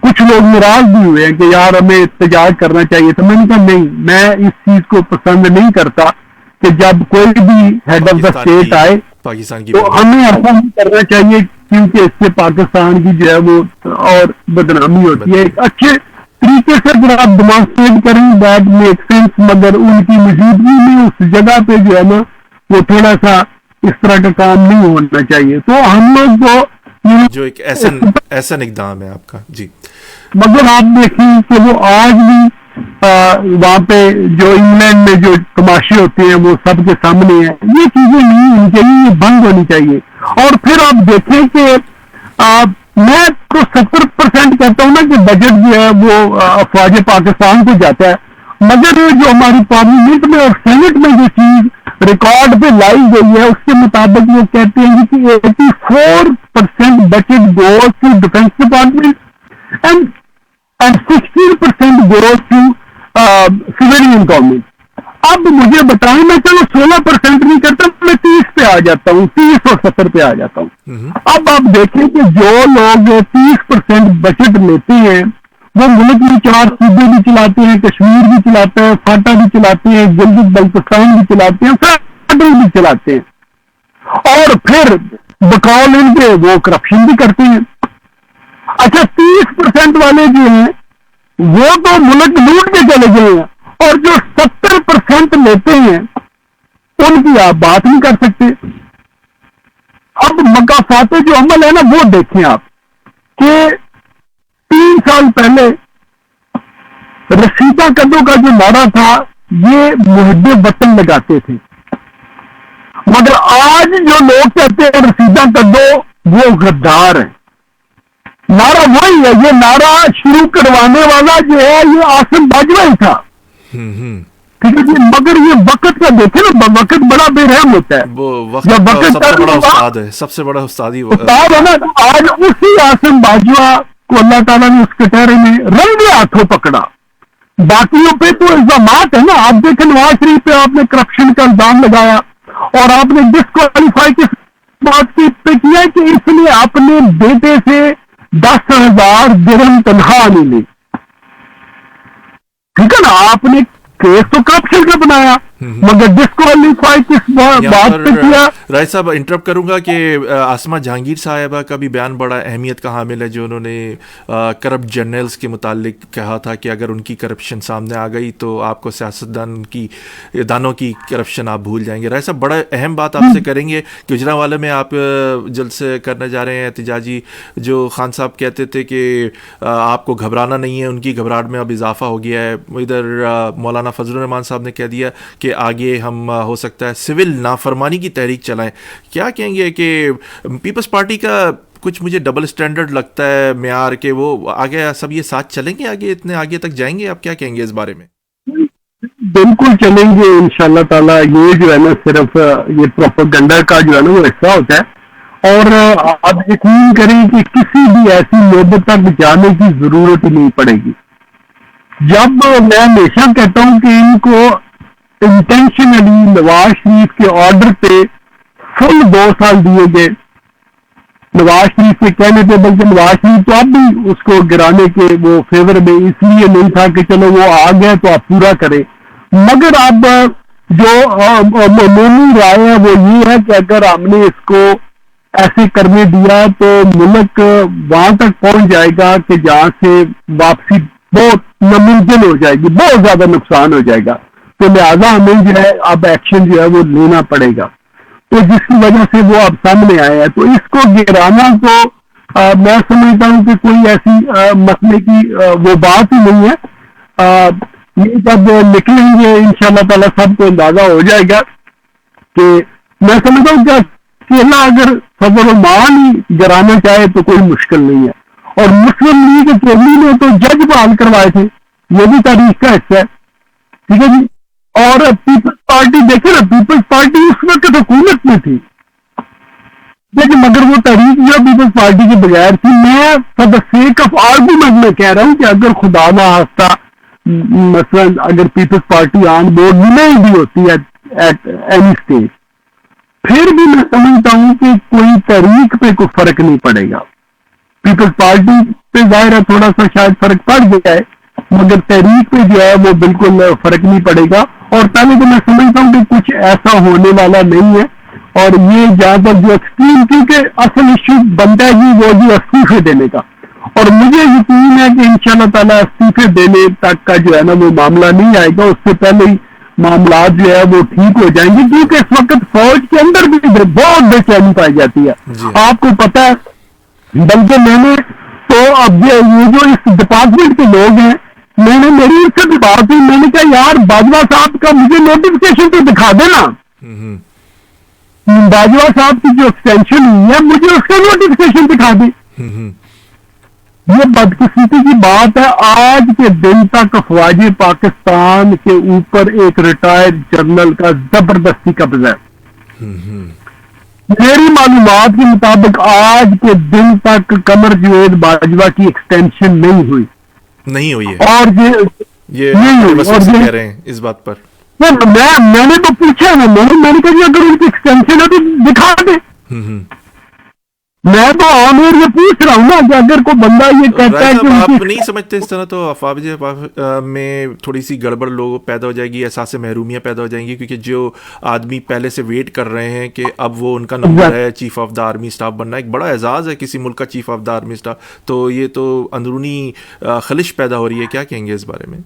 کچھ لوگ ناراض بھی ہوئے ہیں کہ یار ہمیں احتجاج کرنا چاہیے، تو میں نے کہا نہیں، میں اس چیز کو پسند نہیں کرتا کہ جب کوئی بھی ہیڈ آف دا اسٹیٹ آئے پاکستان کی تو ہمیں ایسا نہیں کرنا چاہیے، کیونکہ اس سے پاکستان کی جو ہے وہ اور بدنامی ہوتی ہے. ایک اچھے طریقے سے اگر آپ ڈیمانسٹریٹ کریں دیٹ میک سینس، مگر ان کی موجودگی میں اس جگہ پہ جو ہے نا وہ تھوڑا سا اس طرح کا کام نہیں ہونا چاہیے. تو ہم لوگ کو جو ایک ایسن اقدام ہے آپ کا. جی، مگر آپ دیکھیں کہ وہ آج بھی وہاں پہ جو انگلینڈ میں جو تماشے ہوتے ہیں وہ سب کے سامنے ہیں. یہ چیزیں نہیں ہونی چاہیے، یہ بند ہونی چاہیے. اور پھر آپ دیکھیں کہ میں تو 70% کہتا ہوں نا کہ بجٹ جو ہے وہ افواج پاکستان کو جاتا ہے، مگر جو ہماری پارلیمنٹ میں اور سینٹ میں جو چیز ریکارڈ پہ لائی گئی ہے اس کے مطابق وہ کہتے ہیں کہ 84% budget goes to defence department and 16% goes to civilian government. اب مجھے بتائیں، میں چلو 16% نہیں کرتا، میں 30 پہ آ جاتا ہوں، 30 اور 70 پہ آ جاتا ہوں. اب آپ دیکھیں کہ جو لوگ 30% بجٹ لیتے ہیں وہ ملک میں 4 صوبے بھی چلاتے ہیں، کشمیر بھی چلاتے ہیں، فاٹا بھی چلاتے ہیں، گلگت بلتستان بھی چلاتے ہیں، فیڈرل بھی چلاتے ہیں، اور پھر بقول ان کے وہ کرپشن بھی کرتے ہیں. اچھا 30% والے جو ہیں وہ تو ملک لوٹ کے چلے گئے ہیں، اور جو 70% لیتے ہیں ان کی آپ بات نہیں کر سکتے. اب مقافات جو عمل ہے نا وہ دیکھیں آپ کہ 3 سال پہلے رشیدہ قدو کا جو نعرہ تھا یہ محب وطن لگاتے تھے، مگر آج جو لوگ کہتے ہیں رشیدہ قدو وہ غدار ہے. نعرہ وہی ہے، یہ نعرہ شروع کروانے والا جو ہے یہ آصم باجوہ ہی تھا. ٹھیک ہے جی، مگر یہ وقت کا دیکھیں نا، وقت بڑا بے رحم ہوتا ہے. وہ وقت سب سے بڑا استاد ہے، سب سے بڑا استاد ہی استاد ہے نا. آج اسی آصم باجوہ کو اللہ تعالیٰ نے اس کٹہرے میں رنگے ہاتھوں پکڑا. باقیوں پہ تو الزامات ہے نا. آپ دیکھیں نواز شریف پہ آپ نے کرپشن کا الزام لگایا، اور آپ نے ڈسکوالیفائی کس بات پہ کیا کہ اس نے اپنے بیٹے سے 10,000 درہم تنخواہ نہیں لی. ٹھیک ہے نا، آپ نے کیس تو کرپشن کا بنایا، مگر ڈسکوالیفائی کس بات پہ کیا. رائے صاحب انٹرپٹ کروں گا کہ آسمہ جہانگیر صاحبہ کا بھی بیان بڑا اہمیت کا حامل ہے، جو انہوں نے کرپٹ جرنلز کے متعلق کہا تھا کہ اگر ان کی کرپشن سامنے آ گئی تو آپ کو دانوں کی کرپشن آپ بھول جائیں گے. رائے صاحب بڑا اہم بات آپ سے کریں گے. گجرانوالے میں آپ جلسے کرنے جا رہے ہیں احتجاجی، جو خان صاحب کہتے تھے کہ آپ کو گھبرانا نہیں ہے، ان کی گھبراہٹ میں اب اضافہ ہو گیا ہے. ادھر مولانا فضل الرحمان صاحب نے کہہ دیا کہ آگے ہم ہو سکتا ہے سول نافرمانی کی تحریک چلائیں. کیا کہیں گے کہ پیپلز پارٹی کا کچھ مجھے ڈبل سٹینڈرڈ لگتا ہے معیار، کہ وہ آگے سب یہ ساتھ چلیں گے، آگے اتنے آگے تک جائیں گے؟ آپ کیا کہیں گے اس بارے میں؟ بالکل چلیں گے انشاءاللہ تعالی. یہ جو ہے نا صرف یہ پروپیگنڈا کا جو ہے نا وہ حصہ ہوتا ہے، اور آپ یقین کریں کہ کسی بھی ایسی نوبت تک جانے کی ضرورت ہی نہیں پڑے گی. جب میں ہمیشہ کہتا ہوں کہ ان کو انٹینشنلی نواز شریف کے آرڈر پہ فل 2 سال دیے گئے، نواز شریف کے کہنے پہ، بلکہ نواز شریف تو اب بھی اس کو گرانے کے وہ فیور میں اس لیے نہیں تھا کہ چلو وہ آ گیا تو آپ پورا کریں. مگر اب جو عمومی رائے ہے وہ یہ ہے کہ اگر ہم نے اس کو ایسے کرنے دیا تو ملک وہاں تک پہنچ جائے گا کہ جہاں سے واپسی بہت ناممکن ہو جائے گی، بہت زیادہ نقصان ہو جائے گا. تو لہٰذا ہمیں جو ہے اب ایکشن جو ہے وہ لینا پڑے گا. تو جس کی وجہ سے وہ اب سامنے آیا ہے، تو اس کو گرانا تو میں سمجھتا ہوں کہ کوئی ایسی مسئلے کی وہ بات ہی نہیں ہے. یہ جب نکلیں گے انشاءاللہ تعالیٰ سب کو اندازہ ہو جائے گا کہ میں سمجھتا ہوں کہ اکیلا اگر صدر المان ہی گرانا چاہے تو کوئی مشکل نہیں ہے. اور مسلم لیگ چودھری نے تو جج بحال کروائے تھے، یہ بھی تاریخ کا حصہ ہے. ٹھیک ہے جی. اور پیپلز پارٹی دیکھیں نا، پیپلز پارٹی اس وقت حکومت میں تھی لیکن مگر وہ تحریک جو پیپلز پارٹی کے بغیر تھی. میں for the sake of argument میں کہہ رہا ہوں کہ اگر خدا نہ خواستہ مثلا اگر پیپلز پارٹی آن بورڈ نہیں بھی ہوتی ہے ایٹ اینی اسٹیج، پھر بھی میں سمجھتا ہوں کہ کوئی تحریک پہ کوئی فرق نہیں پڑے گا. پیپلز پارٹی پہ ظاہر ہے تھوڑا سا شاید فرق پڑ گیا ہے، مگر تحریک پہ جو ہے وہ بالکل فرق نہیں پڑے گا. اور پہلے تو میں سمجھتا ہوں کہ کچھ ایسا ہونے والا نہیں ہے. اور یہ جہاں تک جو ایکسٹریم، کیونکہ اصل ایشو بنتا ہے جی وہ جو استعفے دینے کا، اور مجھے یقین ہے کہ انشاءاللہ تعالیٰ استعفے دینے تک کا جو ہے نا وہ معاملہ نہیں آئے گا، اس سے پہلے ہی معاملات جو ہے وہ ٹھیک ہو جائیں گے. کیونکہ اس وقت فوج کے اندر بھی بہت بے چینی پائی جاتی ہے. آپ کو پتہ ہے، بلکہ میں نے تو اب یہ جو اس ڈپارٹمنٹ کے لوگ ہیں، میں نے میری اس سے بھی بات ہوئی، میں نے کہا یار باجوہ صاحب کا مجھے نوٹیفکیشن تو دکھا دینا، باجوہ صاحب کی جو ایکسٹینشن ہوئی ہے مجھے اس کا نوٹیفکیشن دکھا دیں. یہ بدقسمتی کی بات ہے، آج کے دن تک افواج پاکستان کے اوپر ایک ریٹائرڈ جنرل کا زبردستی قبضہ ہے. میری معلومات کے مطابق آج کے دن تک قمر جوید باجوہ کی ایکسٹینشن نہیں ہوئی ہے. اور یہ کہہ رہے ہیں اس بات پر میں نے تو پوچھا ہے، میں نے کہا اگر ان کی ایکسٹینشن ہے تو دکھا دیں. میں تو عامر یہ پوچھ رہا ہوں نا کہ اگر کوئی بندہ یہ کہتا ہے کہ آپ نہیں سمجھتے اس طرح تو افواج میں تھوڑی سی گڑبڑ لوگ پیدا ہو جائے گی، احساس محرومیاں پیدا ہو جائیں گی، کیونکہ جو آدمی پہلے سے ویٹ کر رہے ہیں کہ اب وہ ان کا نمبر ہے chief of the army staff بننا، ایک بڑا اعزاز ہے کسی ملک کا chief of the army staff, تو یہ تو اندرونی خلش پیدا ہو رہی ہے. کیا کہیں گے اس بارے میں؟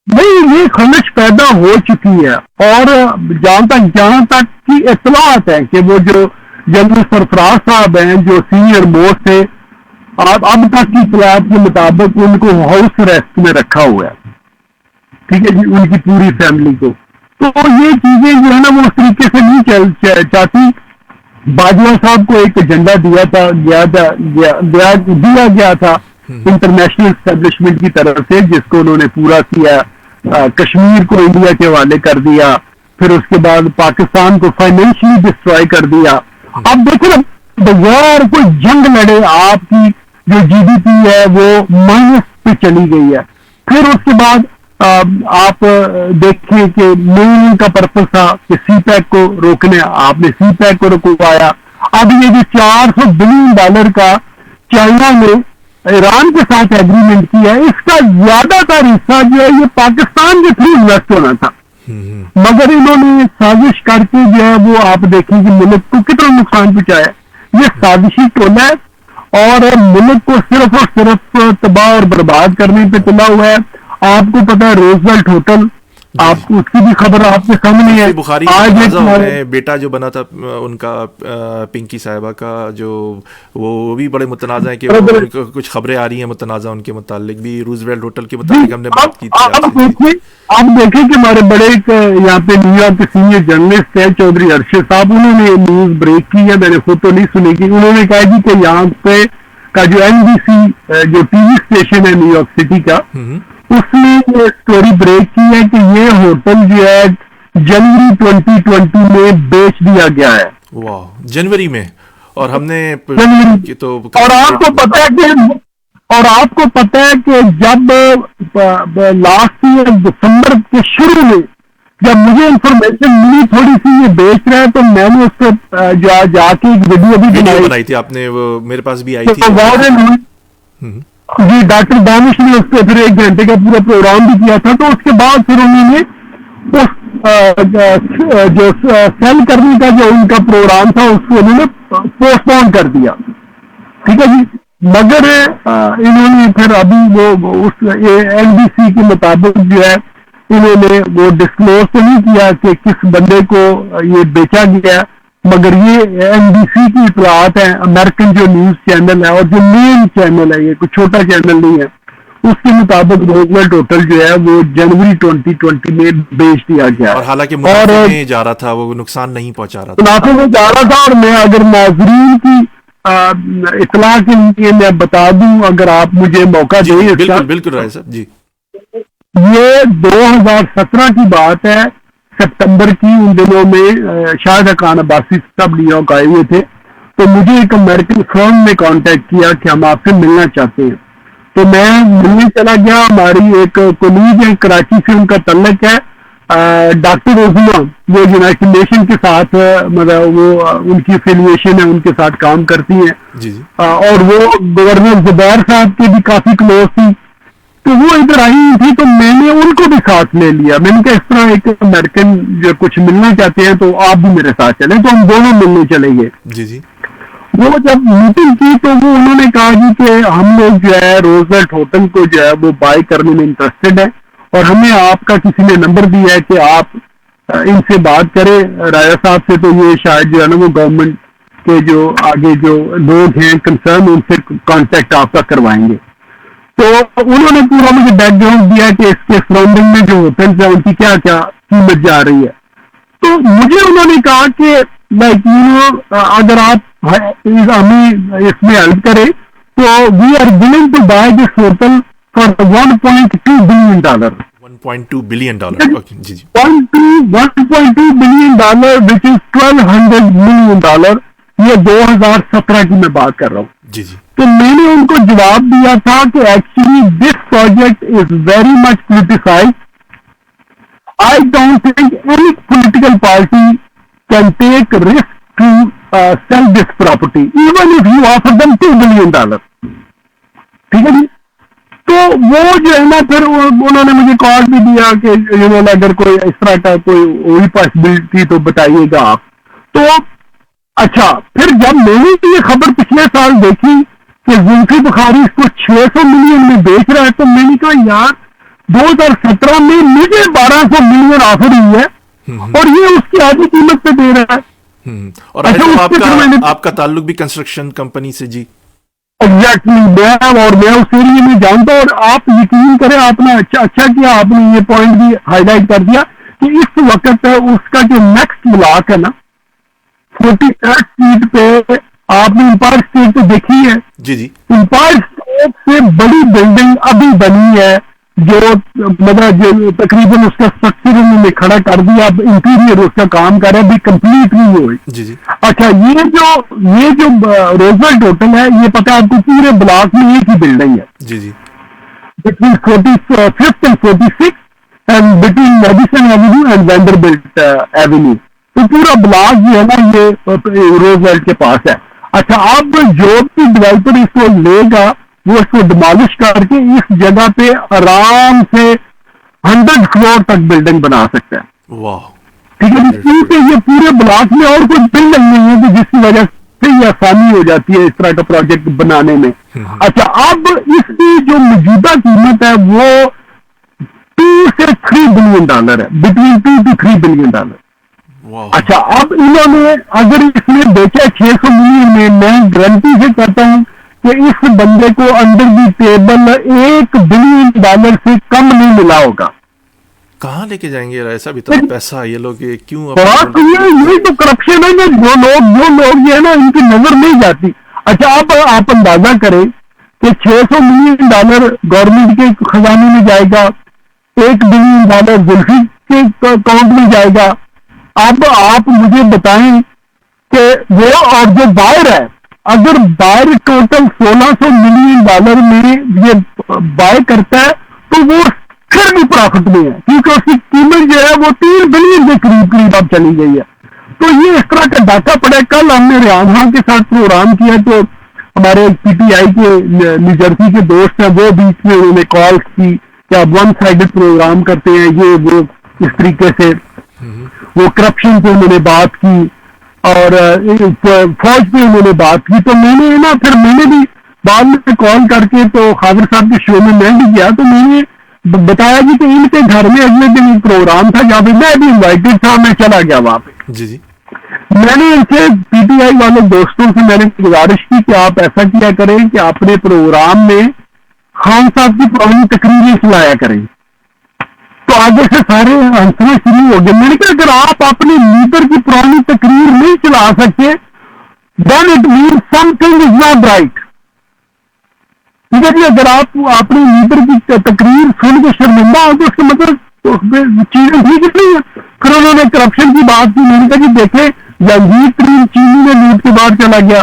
نہیں، یہ خلش پیدا ہو چکی ہے. اور جہاں تک کی اطلاعات ہے کہ وہ جو جنرل سرفراز صاحب ہیں جو سینئر موسٹ تھے، اب تک کی اطلاعات کے مطابق ان کو ہاؤس ریسٹ میں رکھا ہوا ہے. ٹھیک ہے جی، ان کی پوری فیملی کو. تو یہ چیزیں جو ہے نا وہ اس طریقے سے نہیں چاہتی. باجوہ صاحب کو ایک ایجنڈا دیا گیا تھا انٹرنیشنل اسٹیبلشمنٹ کی طرف سے، جس کو انہوں نے پورا کیا. کشمیر کو انڈیا کے حوالے کر دیا، پھر اس کے بعد پاکستان کو فائنینشلی ڈسٹرائے کر دیا. اب دیکھو نا، بغیر کوئی جنگ لڑے آپ کی جو جی ڈی پی ہے وہ مائنس پہ چلی گئی ہے. پھر اس کے بعد آپ دیکھیں کہ مین کا پرپس تھا کہ سی پیک کو روکنے، آپ نے سی پیک کو رکوایا. اب یہ جو $400 بلین کا چائنا نے ایران کے ساتھ ایگریمنٹ کیا ہے، اس کا زیادہ تر حصہ جو ہے یہ پاکستان کے تھرو انویسٹ ہونا تھا. مگر انہوں نے سازش کر کے جو ہے وہ آپ دیکھیں کہ ملک کو کتنا نقصان پہنچایا. یہ سازشی ٹولہ ہے اور ملک کو صرف اور صرف تباہ اور برباد کرنے پہ چلا ہوا ہے. آپ کو پتا ہے روزویلٹ ہوٹل، آپ کو اس کی بھی خبر آپ کے سامنے ہے. بخاری بیٹا جو بنا تھا ان کا، پنکی صاحبہ کا، جو وہ بھی بڑے متنازع ہیں کہ کچھ خبریں آ رہی ہیں متنازع ان کے متعلق بھی. روزویلٹ ہوٹل کے متعلق ہم نے بات کی تھی. آپ دیکھیں کہ ہمارے بڑے یہاں پہ نیو یارک کے سینئر جرنلسٹ ہیں چودھری ارشد صاحب، انہوں نے نیوز بریک کی ہے، میں نے خود تو نہیں سنی کی. انہوں نے کہا جی کہ یہاں پہ کا جو NBC جو ٹی وی اسٹیشن ہے نیو یارک سٹی کا، اس نے یہ اسٹوری بریک کی ہے کہ یہ ہوٹل جو ہے جنوری 2020 میں بیچ دیا گیا ہے. واہ، جنوری میں! اور ہم نے جنوری تو اور آپ کو پتہ ہے کہ جب لاسٹ ایئر دسمبر کے شروع میں جب مجھے انفارمیشن ملی تھوڑی سی یہ بیچ رہا ہے تو میں نے اس سے جا کے ایک ویڈیو بھی بنائی تھی آپ نے، وہ میرے پاس بھی آئی تھی جی، ڈاکٹر دانش نے اس پہ پھر 1 گھنٹے کا پورا پروگرام بھی کیا تھا. تو اس کے بعد پھر انہوں نے جو سیل کرنے کا جو ان کا پروگرام تھا اس کو انہوں نے پوسٹ پون کر دیا. ٹھیک ہے جی، مگر انہوں نے پھر ابھی وہ اس این بی سی کے مطابق جو ہے انہوں نے وہ ڈسکلوز تو نہیں کیا کہ کس بندے کو یہ بیچا گیا، مگر یہ این بی سی کی اطلاعات ہیں، امریکن جو نیوز چینل ہے اور جو مین چینل ہے، یہ کوئی چھوٹا چینل نہیں ہے، اس کے مطابق روزویلٹ ہوٹل جو ہے وہ جنوری 2020 میں بیچ دیا گیا، اور حالانکہ منافع میں جا رہا تھا، وہ نقصان نہیں پہنچا رہا تھا، منافع میں جا رہا تھا. اور میں اگر ناظرین کی اطلاع کے لیے میں بتا دوں، اگر آپ مجھے موقع دیں، بالکل بالکل رائے صاحب جی، یہ 2017 کی بات ہے، سپتمبر کی. ان دنوں میں شاہد خان عباسی سب نیو یارک آئے ہوئے تھے، تو مجھے ایک امریکن فرم نے کانٹیکٹ کیا کہ ہم آپ سے ملنا چاہتے ہیں. تو میں ملنے چلا گیا. ہماری ایک کولیگ ہے کراچی سے، ان کا تعلق ہے ڈاکٹر عظما، وہ یونائٹڈ نیشن کے ساتھ مطلب وہ ان کی افیلیشن ہے، ان کے ساتھ کام کرتی ہیں جی جی، اور وہ گورنر زبیر صاحب کے بھی کافی کلوز تھی. تو وہ ادھر آئی ہوئی تھی، تو میں نے ان کو بھی ساتھ لے لیا. میں نے کہا اس طرح ایک امریکن جو کچھ ملنا چاہتے ہیں تو آپ بھی میرے ساتھ چلیں. تو ہم دونوں ملنے چلے گئے. جی جی، وہ جب میٹنگ کی تو وہ انہوں نے کہا جی کہ ہم لوگ جو ہے روزویلٹ ہوٹل کو جو ہے وہ بائی کرنے میں انٹرسٹڈ ہے، اور ہمیں آپ کا کسی نے نمبر دیا ہے کہ آپ ان سے بات کریں راجا صاحب سے. تو یہ شاید جو ہے نا وہ گورنمنٹ کے جو آگے جو لوگ ہیں کنسرن، ان سے کانٹیکٹ آپ کا کروائیں گے. تو انہوں نے پورا مجھے بیک گراؤنڈ دیا کہ اس کے سراؤنڈنگ میں جو ہوٹلس ہیں ان کی کیا کیا قیمت جا رہی ہے. تو مجھے انہوں نے کہا کہ لائک اگر آپ ہمیں اس میں ہیلپ کریں تو we are willing to buy this hotel for $1.2 billion. $1.2 billion, جی جی، $1.2 بلین وچ از $1,200 ملین. یہ 2017 کی میں بات کر رہا ہوں. جی جی، تو میں نے ان کو جواب دیا تھا کہ actually this project is very much politicise. I don't think any political party can take risk to sell this property even if you offer them $2 billion. ٹھیک ہے جی. تو وہ جو ہے نا پھر انہوں نے مجھے کال بھی دیا کہ اگر کوئی اس طرح کا کوئی وہی پاسبلٹی تو بتائیے گا آپ. تو اچھا، پھر جب میں نے یہ خبر پچھلے سال دیکھی کہ زلفی بخاری اس کو 600 ملین میں بیچ رہا ہے، تو میں نے کہا یار 2017 میں مجھے 1200 ملین آفر ہوئی ہے اور یہ اس کی آدھی قیمت پہ دے رہا ہے. اور آپ کا تعلق بھی کنسٹرکشن کمپنی سے؟ جی ایگزیکٹلی، میں اس ایریے میں جانتا ہوں. اور آپ یقین کریں، آپ نے اچھا کیا، آپ نے یہ پوائنٹ بھی ہائی لائٹ کر دیا کہ اس وقت اس کا جو نیکسٹ بلاک ہے نا 43rd اسٹریٹ پہ، آپ نے امپائر اسٹیٹ تو دیکھی ہے. جی جی، امپائر اسٹیٹ سے بڑی بلڈنگ ابھی بنی ہے جو مطلب تقریباً اس کا اسٹرکچر انہوں نے کھڑا کر دیا، اب انٹیریئر اس کا کام کر رہا ہے، ابھی کمپلیٹ نہیں ہوئی. جی جی، اچھا، یہ جو روزویلٹ ہوٹل ہے، یہ پتہ آپ کو پورے بلاک میں ایک ہی بلڈنگ ہے. جی جی، between 45th and 46 and between Madison avenue and Vanderbilt avenue. تو پورا بلاک جو ہے نا یہ روزویلٹ کے پاس ہے. اچھا، اب جو بھی ڈیولپر اس کو لے گا وہ اس کو ڈیمالش کر کے اس جگہ پہ آرام سے 100 فلور تک بلڈنگ بنا سکتا ہے. واہ، ٹھیک ہے، کیونکہ یہ پورے بلاک میں اور کوئی بلڈنگ نہیں ہے جس کی وجہ سے یہ آسانی ہو جاتی ہے اس طرح کا پروجیکٹ بنانے میں. اچھا، اب اس کی جو موجودہ قیمت ہے وہ $2 سے $3 بلین ہے، بٹوین $2 to $3 بلین. اچھا، اب انہوں نے اگر اس میں بیچا 600 ملین میں، میں گارنٹی سے کہتا ہوں کہ اس بندے کو انڈر دی ٹیبل $1 بلین سے کم نہیں ملا ہوگا. کہاں لے کے جائیں گے ایسا بھی اتنا پیسہ یہ لوگ کیوں؟ یہی تو کرپشن ہے کہ جو لوگ جو ہے نا ان کی نظر نہیں جاتی. اچھا، اب آپ اندازہ کریں کہ $600 ملین گورنمنٹ کے خزانے میں جائے گا، $1 بلین زلفی کے اکاؤنٹ میں جائے گا. اب آپ مجھے بتائیں کہ وہ اور جو بائر ہے, اگر بائر ٹوٹل $1600 ملین میں یہ بائی کرتا ہے تو وہ پھر بھی پرافٹ میں ہے, کیونکہ اس کی قیمت جو ہے وہ $3 بلین کے قریب اب چلی گئی ہے. تو یہ اس طرح کا ڈاٹا پڑا ہے. کل ہم نے ریان خان کے ساتھ پروگرام کیا تو ہمارے پی ٹی آئی کے نیو جرسی کے دوست ہیں, وہ بیچ میں انہوں نے کالس کی کہ آپ ون سائڈڈ پروگرام کرتے ہیں, یہ وہ اس طریقے سے وہ کرپشن پہ انہوں نے بات کی اور فوج پہ انہوں نے بات کی. تو میں نے نا پھر میں نے بھی بعد میں کال کر کے تو خاضر صاحب کے شو میں بھی گیا تو میں نے بتایا جی کہ ان کے گھر میں اگلے دن ایک پروگرام تھا جہاں پہ میں بھی انوائٹڈ تھا, میں چلا گیا وہاں پہ. جی جی میں نے ان سے پی ٹی آئی والے دوستوں سے میں نے گزارش کی کہ آپ ایسا کیا کریں کہ اپنے پروگرام میں خان صاحب کی پرانی تقریریں سنایا کریں. تو آگے سے سارے ہنسنے شروع ہو گئے. میں نے کہا اگر آپ اپنے لیڈر کی پرانی تقریر نہیں چلا سکتے then it means something is not right. ٹھیک ہے جی, اگر آپ اپنے لیڈر کی تقریر سن کے شرمندہ ہو تو اس کا مطلب چیزیں ٹھیک نہیں ہے. پھر انہوں نے کرپشن کی بات کی. میں نے کہا جی دیکھیں جہانگیر ترین چینی میں لوٹ کے بعد چلا گیا.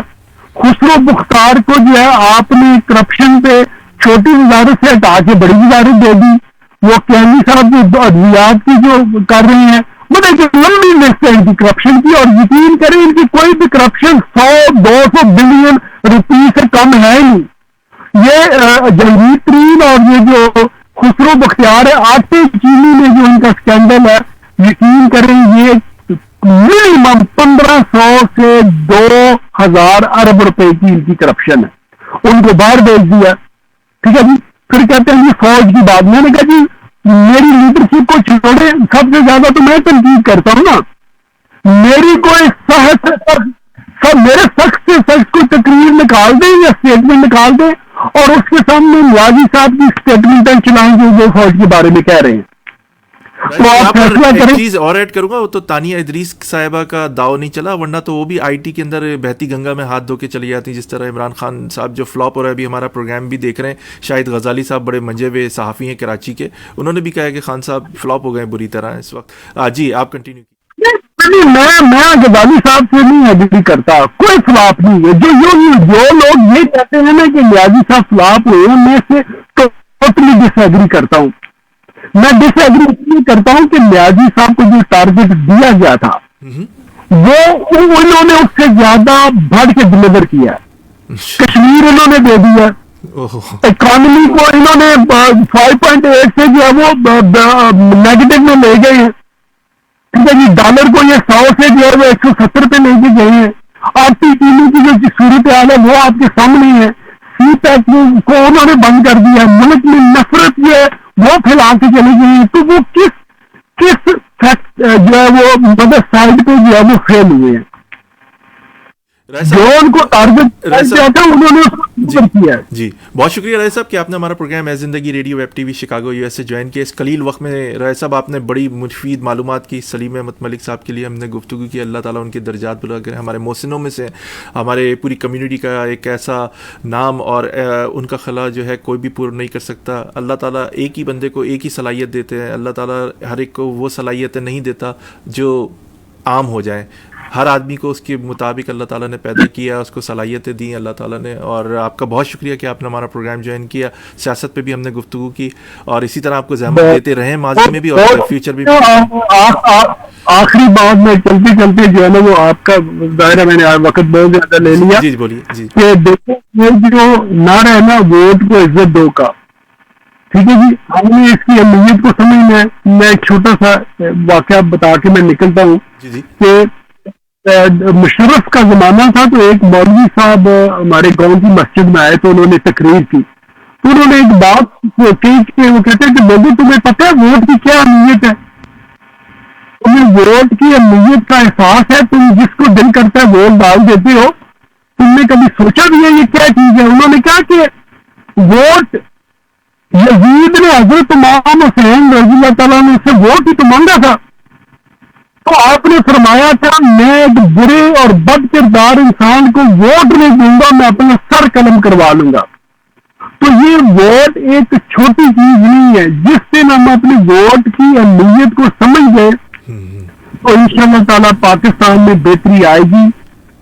خسرو بختار کو جو ہے آپ نے کرپشن پہ چھوٹی وزارت سے ہٹا کے بڑی وزارت دے دی. وہ کیانی صاحب جو ادویات کی جو کر رہے ہیں مطلب لمبی لسٹ ہے ان کی کرپشن کی, اور یقین کریں ان کی کوئی بھی کرپشن 100-200 بلین روپیز سے کم ہے نہیں. یہ جہانگیر ترین اور یہ جو خسرو بختیار ہے آٹے چینی میں جو ان کا اسکینڈل ہے, یقین کریں یہ منیمم 1500 سے 2000 ارب روپے کی ان کی کرپشن ہے. ان کو باہر بھیج دیا. ٹھیک ہے جی. پھر کہتے ہیں یہ فوج کی بات. میں نے کہا جی میری لیڈرشپ کو چھوڑے, سب سے زیادہ تو میں تنقید کرتا ہوں نا. میری کوئی میرے سخت سے سخت کوئی تقریر نکال دیں یا اسٹیٹمنٹ نکال دیں اور اس کے سامنے نیازی صاحب کی اسٹیٹمنٹ چلائیں جو وہ فوج کے بارے میں کہہ رہے ہیں. تو آپ فیصلہ کریں. چیز اور ایڈ کروں گا, وہ تو تانیہ ادریس صاحبہ کا داؤ نہیں چلا, ورنہ تو وہ بھی آئی ٹی کے اندر بہتی گنگا میں ہاتھ دھو کے چلی جاتی, جس طرح عمران خان صاحب جو فلاپ ہو رہا ہے. ابھی ہمارا پروگرام بھی دیکھ رہے ہیں, شاہد غزالی صاحب بڑے منجے ہوئے صحافی ہیں کراچی کے, انہوں نے بھی کہا کہ خان صاحب فلاپ ہو گئے بری طرح اس وقت. جی آپ کنٹینیو کیجیے. میں غزالی صاحب سے نہیں ایگری کرتا, کوئی فلاپ نہیں ہے. جو لوگ یہ کہتے ہیں نا کہ نیازی صاحب فلاپ ہوئے میں سے ٹوٹلی ڈس ایگری کرتا ہوں. میں ڈس ایگری اس لیے کرتا ہوں کہ نیازی صاحب کو جو ٹارگیٹ دیا گیا تھا وہ انہوں نے اس سے زیادہ بڑھ کے ڈلیور کیا. کشمیر انہوں نے دے دیا, اکانومی کو انہوں نے 5.8 سے جو ہے وہ نیگیٹو میں لے گئے ہیں. ٹھیک ہے جی. ڈالر کو یہ 100 سے جو ہے وہ 170 پہ لے کے گئے ہیں. آٹی چینی کی جو صورت حال ہے وہ آپ کے سامنے ہے. سی پیک کو انہوں نے بند کر دیا. ملک میں نفرت جو ہے وہ پھیلا کے چلی گئی. تو وہ کس جو ہے وہ مدد سائڈ پہ جو ہے وہ فیل ہوئے ہیں. جو ان کو ٹارگیٹ کیا تھا انہوں نے کیا. جی بہت شکریہ رائے صاحب کہ آپ نے ہمارا پروگرام اے زندگی radio web T V Chicago U S سے جوائن کیا. اس قلیل وقت میں رائے صاحب آپ نے بڑی مفید معلومات کی. سلیم احمد ملک صاحب کے لیے ہم نے گفتگو کی, اللہ تعالیٰ ان کے درجات بلند کرے. ہمارے محسنوں میں سے ہمارے پوری کمیونٹی کا ایک ایسا نام اور ان کا خلا جو ہے کوئی بھی پورا نہیں کر سکتا. اللہ تعالیٰ ایک ہی بندے کو ایک ہی صلاحیت دیتے ہیں. اللہ تعالیٰ ہر ایک کو وہ صلاحیتیں نہیں دیتا جو عام ہو جائیں. ہر آدمی کو اس کے مطابق اللہ تعالیٰ نے پیدا کیا, اس کو صلاحیتیں دیں اللہ تعالیٰ نے. اور آپ کا بہت شکریہ کہ آپ نے ہمارا پروگرام جوائن کیا. سیاست پہ بھی ہم نے گفتگو کی اور اسی طرح آپ کو زحمت دیتے رہیں ماضی میں بھی اور فیوچر بھی. آخری بات میں چلتے چلتے جو ہے نا وہ آپ کا ظاہر ہے میں نے وقت بہت زیادہ لے لیا. جی بولیے. جی کہ دیکھو یہ جو نعرہ ہے نا ووٹ کو عزت دو کا, ٹھیک ہے جی, ہم نے اس کی اہمیت کو سمجھنا ہے. میں ایک چھوٹا سا واقعہ بتا کے میں نکلتا ہوں کہ مشرف کا زمانہ تھا تو ایک مولوی صاحب ہمارے گاؤں کی مسجد میں آئے تو انہوں نے تقریر کی. تو انہوں نے ایک بات کہی کہ وہ کہتے ہیں کہ لوگوں تمہیں پتہ ہے ووٹ کی کیا اہمیت ہے؟ تمہیں ووٹ کی اہمیت کا احساس ہے؟ تم جس کو دل کرتا ہے ووٹ ڈال دیتے ہو. تم نے کبھی سوچا بھی ہے یہ کیا چیز ہے؟ انہوں نے کہا کہ ووٹ یزید نے حضرت امام حسین رضی اللہ تعالیٰ نے اس سے ووٹ ہی تو مانگا تھا. تو آپ نے فرمایا تھا میں ایک برے اور بد کردار انسان کو ووٹ نہیں دوں گا, میں اپنا سر قلم کروا لوں گا. تو یہ ووٹ ایک چھوٹی چیز نہیں ہے. جس دن ہم اپنی ووٹ کی اہمیت کو سمجھ گئے تو انشاءاللہ تعالیٰ پاکستان میں بہتری آئے گی.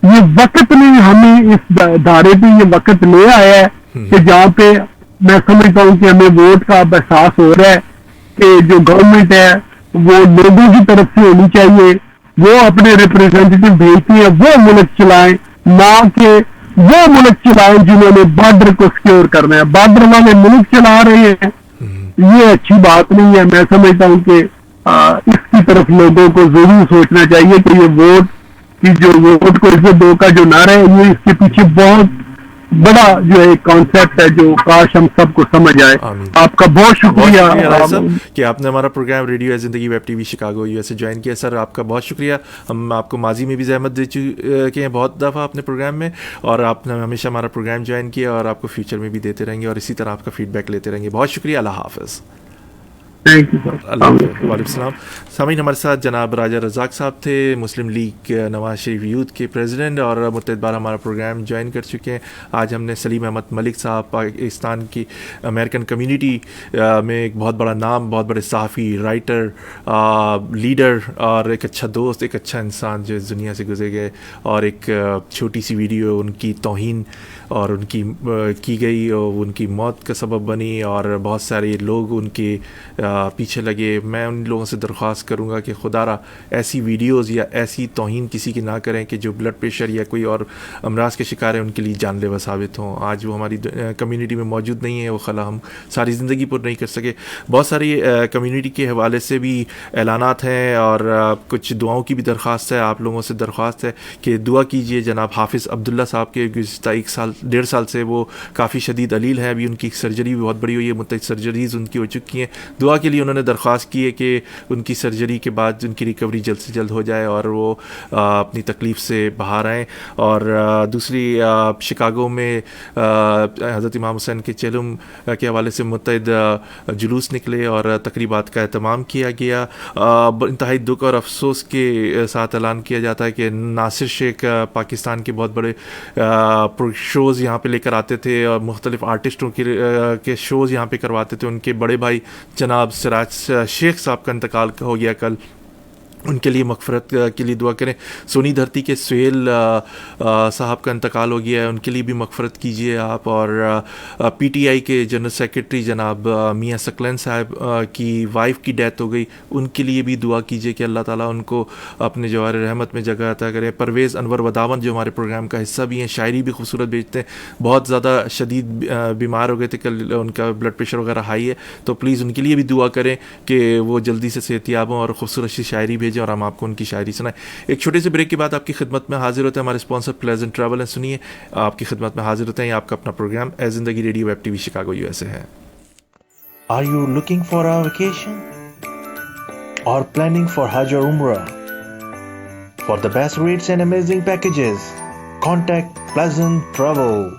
یہ وقت نے ہمیں اس دھارے پہ یہ وقت لے آیا ہے کہ جہاں پہ میں سمجھتا ہوں کہ ہمیں ووٹ کا اب احساس ہو رہا ہے کہ جو گورنمنٹ ہے وہ لوگوں کی طرف سے ہونی چاہیے. وہ اپنے ریپرزینٹیٹو بھیجتی ہیں, وہ ملک چلائیں, نہ کہ وہ ملک چلائیں جنہوں نے بارڈر کو سکیور کرنا ہے. بارڈر والے ملک چلا رہے ہیں, یہ اچھی بات نہیں ہے. میں سمجھتا ہوں کہ اس کی طرف لوگوں کو ضرور سوچنا چاہیے کہ یہ ووٹ کی جو ووٹ کو عزت دو کا جو نعرہ ہے, یہ اس کے پیچھے بہت بڑا جو ہے کانسیپٹ ہے جو کاش ہم سب کو سمجھ آئے. آپ کا بہت شکریہ کہ آپ نے ہمارا پروگرام ریڈیو ہے زندگی web T V Chicago U S A join کیا. سر آپ کا بہت شکریہ. ہم آپ کو ماضی میں بھی زحمت دے چکے ہیں بہت دفعہ اپنے پروگرام میں, اور آپ نے ہمیشہ ہمارا پروگرام جوائن کیا, اور آپ کو فیوچر میں بھی دیتے رہیں گے, اور اسی طرح آپ کا فیڈ بیک لیتے رہیں گے. بہت شکریہ. اللہ حافظ. وعلیکم السلام. سامعین, ہمارے ساتھ جناب راجہ رزاق صاحب تھے, مسلم لیگ نواز شریف یوتھ کے پریزیڈنٹ, اور متعدد بار ہمارا پروگرام جوائن کر چکے ہیں. آج ہم نے سلیم احمد ملک صاحب, پاکستان کی امریکن کمیونٹی میں ایک بہت بڑا نام, بہت بڑے صحافی, رائٹر, لیڈر, اور ایک اچھا دوست, ایک اچھا انسان جو اس دنیا سے گزر گئے, اور ایک چھوٹی سی ویڈیو ان کی توہین اور ان کی گئی, اور ان کی موت کا سبب بنی, اور بہت سارے لوگ ان کے پیچھے لگے. میں ان لوگوں سے درخواست کروں گا کہ خدا را ایسی ویڈیوز یا ایسی توہین کسی کی نہ کریں کہ جو بلڈ پریشر یا کوئی اور امراض کے شکار ہیں ان کے لیے جان لیوا ثابت ہوں. آج وہ ہماری کمیونٹی میں موجود نہیں ہے, وہ خلا ہم ساری زندگی پر نہیں کر سکے. بہت ساری کمیونٹی کے حوالے سے بھی اعلانات ہیں, اور کچھ دعاؤں کی بھی درخواست ہے. آپ لوگوں سے درخواست ہے کہ دعا کیجیے. جناب حافظ عبداللہ صاحب کے گزشتہ 1.5 سال سے وہ کافی شدید علیل ہیں. ابھی ان کی سرجری بھی بہت بڑی ہوئی ہے, متعدد سرجریز ان کی ہو چکی ہیں. دعا کے لیے انہوں نے درخواست کی ہے کہ ان کی سرجری کے بعد ان کی ریکوری جلد سے جلد ہو جائے, اور وہ اپنی تکلیف سے باہر آئیں. اور دوسری, شکاگو میں حضرت امام حسین کے چہلم کے حوالے سے متعدد جلوس نکلے اور تقریبات کا اہتمام کیا گیا. انتہائی دکھ اور افسوس کے ساتھ اعلان کیا جاتا ہے کہ ناصر شیخ پاکستان کے بہت بڑے شوز یہاں پہ لے کر آتے تھے, اور مختلف آرٹسٹوں کے شوز یہاں پہ کرواتے تھے. ان کے بڑے بھائی جناب سراج شیخ صاحب کا انتقال ہو گیا کل. ان کے لیے مغفرت کے لیے دعا کریں. سونی دھرتی کے سہیل صاحب کا انتقال ہو گیا ہے, ان کے لیے بھی مغفرت کیجیے آپ. اور پی ٹی آئی کے جنرل سیکرٹری جناب میاں سکلین صاحب کی وائف کی ڈیتھ ہو گئی, ان کے لیے بھی دعا کیجیے کہ اللہ تعالیٰ ان کو اپنے جواہر رحمت میں جگہ عطا کرے. پرویز انور وداون جو ہمارے پروگرام کا حصہ بھی ہیں, شاعری بھی خوبصورت بھیجتے ہیں, بہت زیادہ شدید بیمار ہو گئے تھے کل, ان کا بلڈ پریشر وغیرہ ہائی ہے, تو پلیز ان کے لیے بھی دعا کریں کہ وہ جلدی سے صحت یاب ہوں اور خوبصورت سی شاعری بھیجیں, اور ہم آپ کو ان کی شاعری سنائیں. ایک چھوٹے سے بریک کے بعد آپ کی خدمت میں حاضر ہوتے ہیں ہمارے اسپانسر پلیزنٹ ٹریول ہیں. سنیے, آپ کی خدمت میں حاضر ہوتے ہیں. آپ کا اپنا پروگرام اے زندگی radio web T V Chicago U S A ہے. Are you looking for a vacation or planning for Hajj or Umrah? For the best rates and amazing packages, contact Pleasant Travel.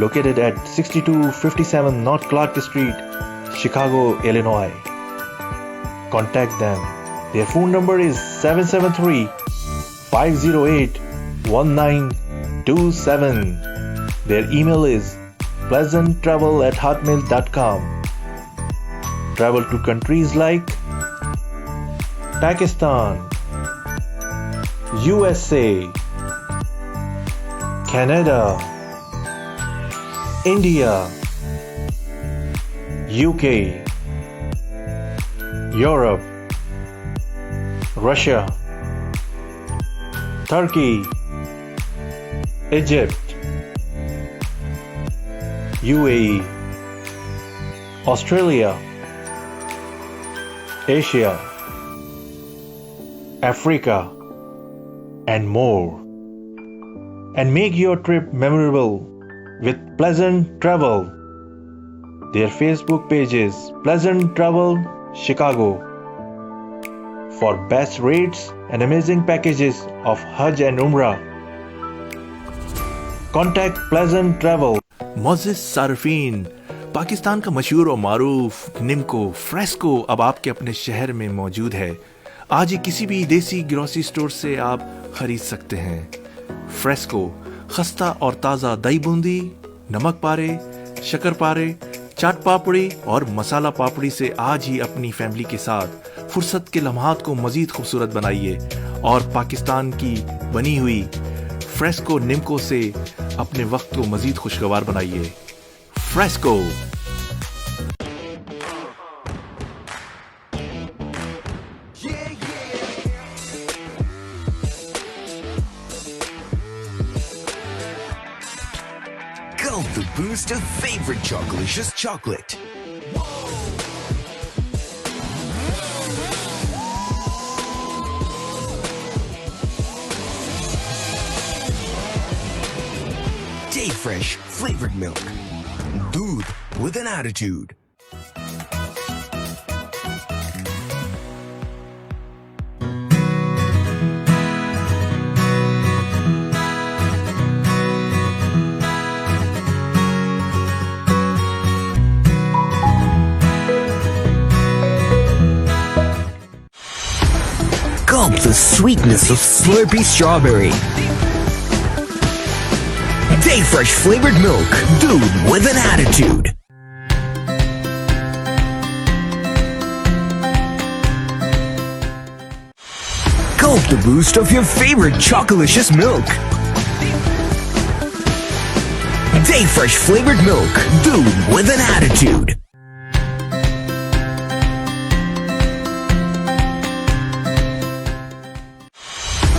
Located at 6257 North Clark Street, Chicago, Illinois. Contact them. Their phone number is 773-508-1927. Their email is pleasanttravel@hotmail.com. Travel to countries like Pakistan, USA, Canada, India, UK, Europe, Russia, Turkey, Egypt, UAE, Australia, Asia, Africa, and more. And make your trip memorable with Pleasant Travel. Their Facebook page is Pleasant Travel Chicago. For best rates and amazing packages of Hajj and Umrah, contact Pleasant Travel. معزز صارفین, پاکستان کا مشہور و معروف نمکو فریسکو اب آپ کے اپنے شہر میں موجود ہے. آج ہی کسی بھی دیسی گروسری سٹور سے آپ خرید سکتے ہیں. فریسکو خستہ اور تازہ دہی بوندی, نمک پارے, شکر پارے, چاٹ پاپڑی اور مسالہ پاپڑی سے آج ہی اپنی فیملی کے ساتھ فرصت کے لمحات کو مزید خوبصورت بنائیے, اور پاکستان کی بنی ہوئی فریسکو نمکو سے اپنے وقت کو مزید خوشگوار بنائیے. Fresco. Gulp the boost of favorite Chocolicious chocolate. Day Fresh flavored milk. Doodh with an attitude. Gulp the sweetness of Slurpee strawberry. Day Fresh flavored milk. Doodh with an attitude. Gulp the boost of your favorite Chocolicious milk. Day Fresh flavored milk. Doodh with an attitude.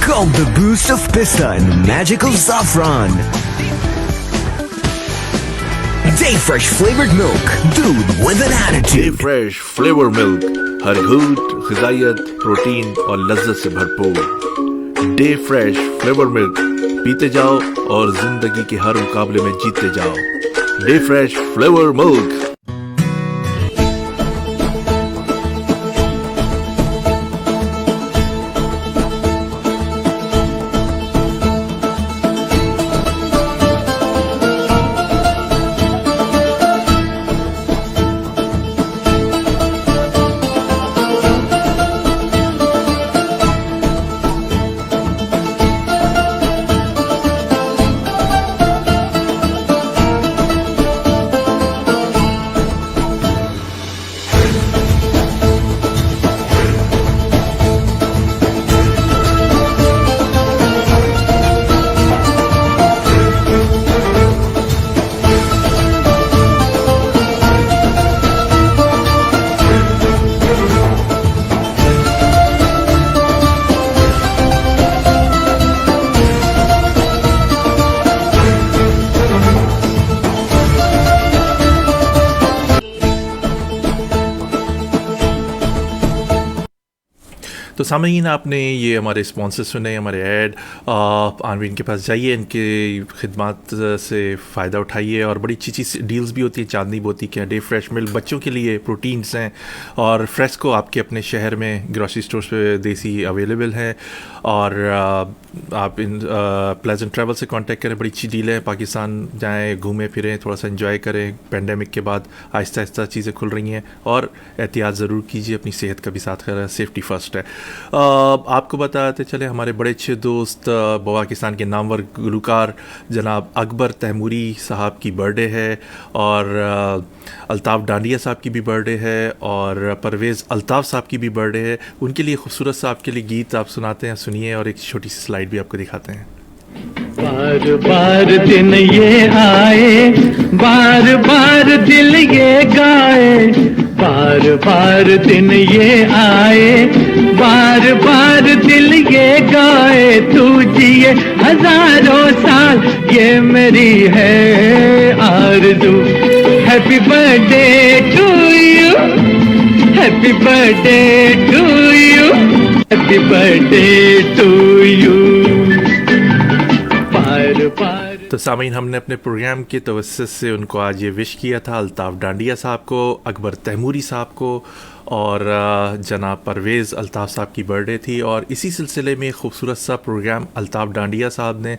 Gulp the boost of pista and magical saffron. Day Fresh flavored milk. Doodh with an Day attitude. Fresh flavor milk. ہر گھونٹ غذائیت، protein اور لذت سے بھرپور. Day Fresh flavor milk. پیتے جاؤ اور زندگی کے ہر مقابلے میں جیتتے جاؤ. Day Fresh flavor milk. تو سامعین، آپ نے یہ ہمارے اسپانسر سنے، ہمارے ایڈ. آنوین کے پاس جائیے، ان کے خدمات سے فائدہ اٹھائیے، اور بڑی اچھی اچھی ڈیلز بھی ہوتی ہیں، چاندنی بوتی کے. ڈے فریش ملک بچوں کے لیے پروٹینس ہیں، اور فریسکو آپ کے اپنے شہر میں گروسری اسٹورس پہ دیسی اویلیبل ہے. اور آپ ان پلیزنٹ ٹریول سے کانٹیکٹ کریں، بڑی اچھی ڈیل ہے. پاکستان جائیں، گھومیں پھریں، تھوڑا سا انجوائے کریں. پینڈیمک کے بعد آہستہ آہستہ چیزیں کھل رہی ہیں، اور احتیاط ضرور کیجیے، اپنی صحت کا بھی ساتھ کریں، سیفٹی فرسٹ ہے. آپ کو بتاتے چلے، ہمارے بڑے اچھے دوست پاکستان کے نامور گلوکار جناب اکبر تیموری صاحب کی برتھ ڈے ہے، اور الطاف ڈانڈیا صاحب کی بھی برتھ ڈے ہے، اور پرویز الطاف صاحب کی بھی برتھ ڈے ہے. ان کے لیے خوبصورت سا آپ کے لیے گیت آپ سناتے ہیں، سنیے، اور ایک چھوٹی سی سلائڈ بھی آپ کو دکھاتے ہیں. بار بار دن یہ آئے، بار بار دل یہ گائے، بار بار دن یہ آئے، بار بار دل یہ گائے. تو جیے ہزاروں سال، یہ میری ہے آرزو. Happy birthday to you, happy birthday to you, happy birthday to you. تو سامعین، ہم نے اپنے پروگرام کے توسط سے ان کو آج یہ وش کیا تھا، الطاف ڈانڈیا صاحب کو، اکبر تیموری صاحب کو، اور جناب پرویز الطاف صاحب کی برتھ ڈے تھی. اور اسی سلسلے میں خوبصورت سا پروگرام الطاف ڈانڈیا صاحب نے،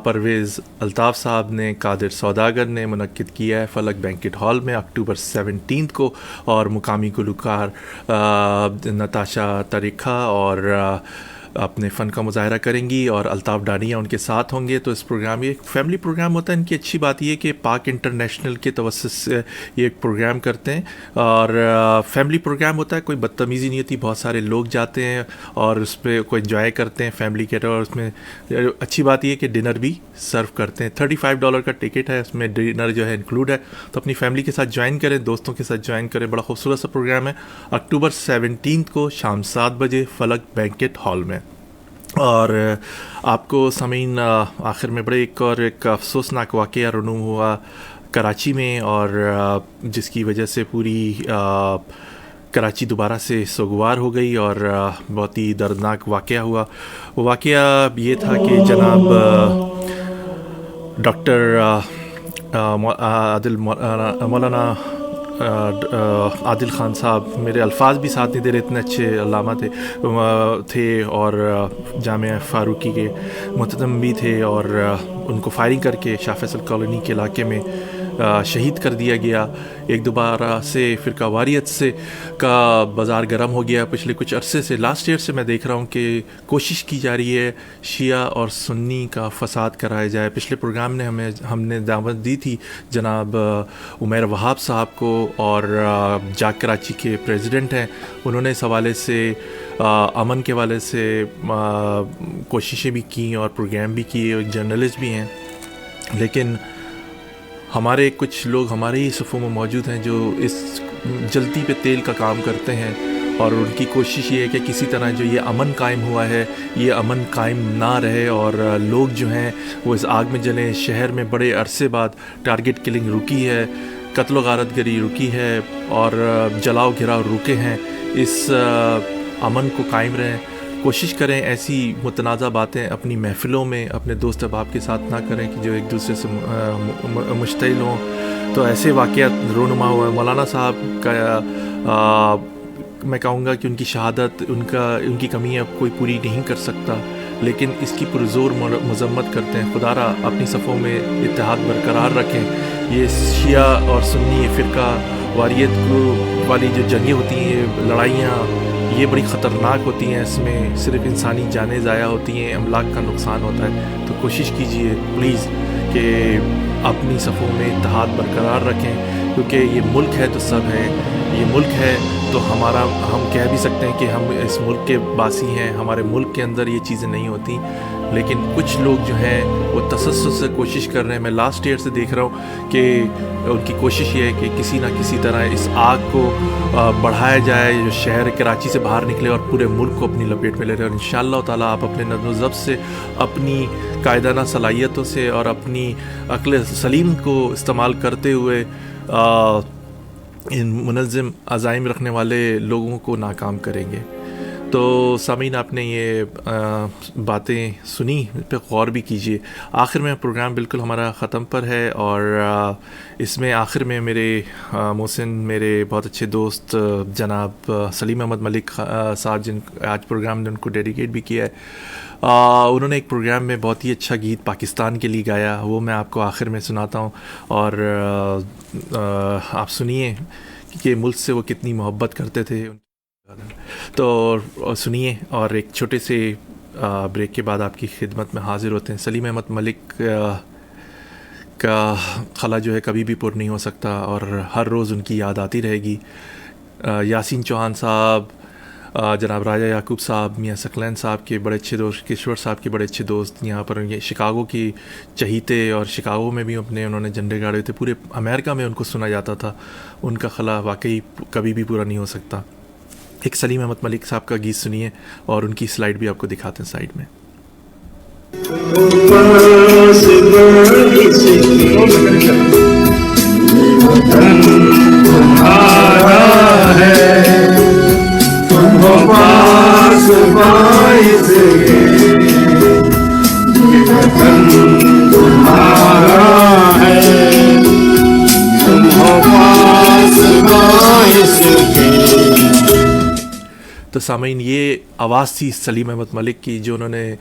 پرویز الطاف صاحب نے، قادر سوداگر نے منعقد کیا ہے فلک بینکٹ ہال میں اکتوبر 17 کو. اور مقامی گلوکار نتاشا تاریخا اور اپنے فن کا مظاہرہ کریں گی اور الطاف ڈانیہ ان کے ساتھ ہوں گے. تو اس پروگرام یہ ایک فیملی پروگرام ہوتا ہے. ان کی اچھی بات یہ کہ پاک انٹرنیشنل کے توسط سے یہ ایک پروگرام کرتے ہیں اور فیملی پروگرام ہوتا ہے. کوئی بدتمیزی نہیں ہوتی, بہت سارے لوگ جاتے ہیں اور اس پہ کوئی انجوائے کرتے ہیں فیملی کے. اور اس میں اچھی بات یہ کہ ڈنر بھی سرو کرتے ہیں. $35 کا ٹکٹ ہے, اس میں ڈنر جو ہے انکلوڈ ہے. تو اپنی فیملی کے ساتھ جوائن کریں, دوستوں کے ساتھ جوائن کریں. بڑا خوبصورت سا پروگرام ہے. اکتوبر 17 کو شام 7 بجے فلک بینکٹ ہال میں. اور آپ کو سامعین آخر میں بڑے ایک افسوسناک واقعہ رونما ہوا کراچی میں, اور جس کی وجہ سے پوری کراچی دوبارہ سے سوگوار ہو گئی اور بہت ہی دردناک واقعہ ہوا. وہ واقعہ یہ تھا کہ جناب ڈاکٹر مولانا عادل خان صاحب, میرے الفاظ بھی ساتھ نہیں دے رہے, اتنے اچھے علامہ تھے اور جامعہ فاروقی کے محترم بھی تھے, اور ان کو فائرنگ کر کے شاہ فیصل کالونی کے علاقے میں شہید کر دیا گیا. ایک دوبارہ سے فرقہ واریت سے کا بازار گرم ہو گیا پچھلے کچھ عرصے سے. لاسٹ ایئر سے میں دیکھ رہا ہوں کہ کوشش کی جا رہی ہے شیعہ اور سنی کا فساد کرایا جائے. پچھلے پروگرام نے ہم نے دعوت دی تھی جناب عمیر وہاب صاحب کو, اور جاگ کراچی کے پریزیڈنٹ ہیں, انہوں نے اس حوالے سے امن کے حوالے سے کوششیں بھی کیں اور پروگرام بھی کیے, ایک جرنلسٹ بھی ہیں. لیکن ہمارے کچھ لوگ ہمارے ہی صفوں میں موجود ہیں جو اس جلتی پہ تیل کا کام کرتے ہیں, اور ان کی کوشش یہ ہے کہ کسی طرح جو یہ امن قائم ہوا ہے یہ امن قائم نہ رہے, اور لوگ جو ہیں وہ اس آگ میں جلیں. شہر میں بڑے عرصے بعد ٹارگٹ کلنگ رکی ہے, قتل و غارت گری رکی ہے, اور جلاؤ گھراؤ رکے ہیں. اس امن کو قائم رہیں, کوشش کریں ایسی متنازع باتیں اپنی محفلوں میں اپنے دوست احباب کے ساتھ نہ کریں کہ جو ایک دوسرے سے مشتعل ہوں. تو ایسے واقعات رونما ہوا ہے. مولانا صاحب کا میں کہوں گا کہ ان کی شہادت ان کی کمی اب کوئی پوری نہیں کر سکتا, لیکن اس کی پرزور مذمت کرتے ہیں. خدا را اپنی صفوں میں اتحاد برقرار رکھیں. یہ شیعہ اور سنی فرقہ واریت والی جو جنگیں ہوتی ہیں, یہ لڑائیاں, یہ بڑی خطرناک ہوتی ہیں. اس میں صرف انسانی جانیں ضائع ہوتی ہیں, املاک کا نقصان ہوتا ہے. تو کوشش کیجئے پلیز کہ اپنی صفوں میں اتحاد برقرار رکھیں, کیونکہ یہ ملک ہے تو سب ہے. یہ ملک ہے تو ہم کہہ بھی سکتے ہیں کہ ہم اس ملک کے باسی ہیں. ہمارے ملک کے اندر یہ چیزیں نہیں ہوتی, لیکن کچھ لوگ جو ہیں وہ تسلسل سے کوشش کر رہے ہیں. میں لاسٹ ایئر سے دیکھ رہا ہوں کہ ان کی کوشش یہ ہے کہ کسی نہ کسی طرح اس آگ کو بڑھایا جائے, جو شہر کراچی سے باہر نکلے اور پورے ملک کو اپنی لپیٹ میں لے رہے ہیں. اور انشاءاللہ تعالیٰ آپ اپنے نظم و ضبط سے, اپنی قائدانہ صلاحیتوں سے اور اپنی عقل سلیم کو استعمال کرتے ہوئے ان منظم عزائم رکھنے والے لوگوں کو ناکام کریں گے. تو سامعین, آپ نے یہ باتیں سنی, پہ غور بھی کیجیے. آخر میں پروگرام بالکل ہمارا ختم پر ہے, اور اس میں آخر میں میرے محسن, میرے بہت اچھے دوست جناب سلیم احمد ملک صاحب, جن آج پروگرام نے ان کو ڈیڈیکیٹ بھی کیا ہے, انہوں نے ایک پروگرام میں بہت ہی اچھا گیت پاکستان کے لیے گایا. وہ میں آپ کو آخر میں سناتا ہوں, اور آپ سنیے کہ ملک سے وہ کتنی محبت کرتے تھے. تو سنیے, اور ایک چھوٹے سے بریک کے بعد آپ کی خدمت میں حاضر ہوتے ہیں. سلیم احمد ملک کا خلا جو ہے کبھی بھی پر نہیں ہو سکتا, اور ہر روز ان کی یاد آتی رہے گی. یاسین چوہان صاحب, جناب راجہ یعقوب صاحب, میاں ثقلین صاحب کے بڑے اچھے دوست, کشور صاحب کے بڑے اچھے دوست, یہاں پر یہ شکاگو کی چہیتے, اور شکاگو میں بھی انہوں نے جھنڈے گاڑے ہوئے تھے. پورے امریکہ میں ان کو سنا جاتا تھا. ان کا خلا واقعی کبھی بھی پورا نہیں ہو سکتا. ایک سلیم احمد ملک صاحب کا گیت سنیے, اور ان کی سلائیڈ بھی آپ کو دکھاتے ہیں سائیڈ میں. تو سامعین یہ آواز تھی سلیم احمد ملک کی جو انہوں نے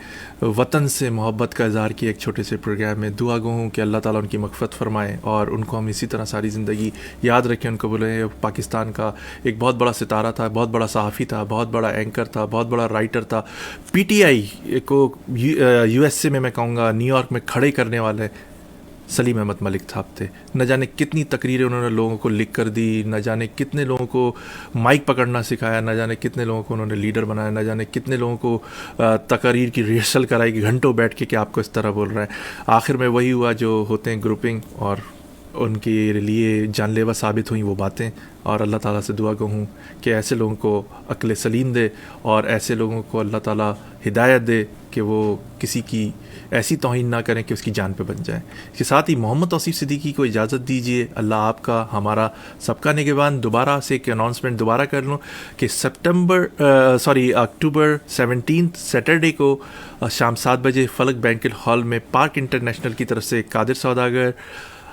وطن سے محبت کا اظہار کیا ایک چھوٹے سے پروگرام میں. دعا گو ہوں کہ اللہ تعالیٰ ان کی مغفرت فرمائے اور ان کو ہم اسی طرح ساری زندگی یاد رکھیں. ان کو بولیں پاکستان کا ایک بہت بڑا ستارہ تھا, بہت بڑا صحافی تھا, بہت بڑا اینکر تھا, بہت بڑا رائٹر تھا. پی ٹی آئی کو یو ایس اے میں کہوں گا نیو یارک میں کھڑے کرنے والے سلیم احمد ملک صاحب تھے. نہ جانے کتنی تقریریں انہوں نے لوگوں کو لکھ کر دی, نہ جانے کتنے لوگوں کو مائک پکڑنا سکھایا, نہ جانے کتنے لوگوں کو انہوں نے لیڈر بنایا, نہ جانے کتنے لوگوں کو تقاریر کی ریہرسل کرائی کہ گھنٹوں بیٹھ کے کہ آپ کو اس طرح بول رہا ہے. آخر میں وہی ہوا جو ہوتے ہیں گروپنگ, اور ان کے لیے جان لیوا ثابت ہوئیں وہ باتیں. اور اللہ تعالیٰ سے دعا ہوں کہ ایسے لوگوں کو عقل سلیم دے اور ایسے لوگوں کو اللہ تعالیٰ ہدایت دے کہ وہ کسی کی ایسی توہین نہ کریں کہ اس کی جان پہ بن جائیں. اس کے ساتھ ہی محمد توصیف صدیقی کو اجازت دیجیے. اللہ آپ کا ہمارا سب کا نگہبان. دوبارہ سے ایک اناؤنسمنٹ دوبارہ کر لوں کہ اکتوبر 17 سیٹرڈے کو شام 7 بجے فلک بینکٹ ہال میں پارک انٹرنیشنل کی طرف سے قادر سوداگر,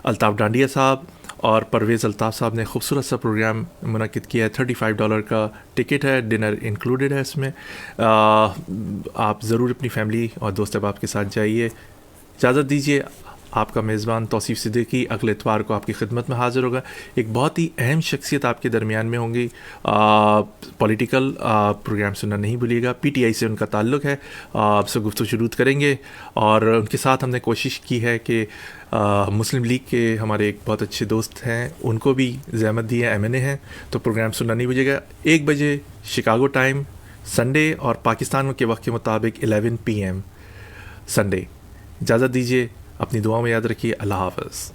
الطاف ڈانڈیا صاحب اور پرویز الطاف صاحب نے خوبصورت سا پروگرام منعقد کیا ہے. $35 کا ٹکٹ ہے, ڈنر انکلوڈیڈ ہے اس میں. آپ ضرور اپنی فیملی اور دوست احباب کے ساتھ جائیے. اجازت دیجیے, آپ کا میزبان توصیف صدیقی اگلے اتوار کو آپ کی خدمت میں حاضر ہوگا. ایک بہت ہی اہم شخصیت آپ کے درمیان میں ہوں گی. پولیٹیکل پروگرام سننا نہیں بھولیے گا. پی ٹی آئی سے ان کا تعلق ہے, آپ سے گفتگو شروع کریں گے. اور ان کے ساتھ ہم نے کوشش کی ہے کہ مسلم لیگ کے ہمارے ایک بہت اچھے دوست ہیں, ان کو بھی زحمت دی ہے, ایم این اے ہیں, تو پروگرام سننا نہیں بھولیے گا. 1 بجے شکاگو ٹائم سنڈے اور پاکستان کے وقت کے مطابق 11 PM سنڈے. اجازت دیجیے, اپنی دعاؤں میں یاد رکھیے. اللہ حافظ.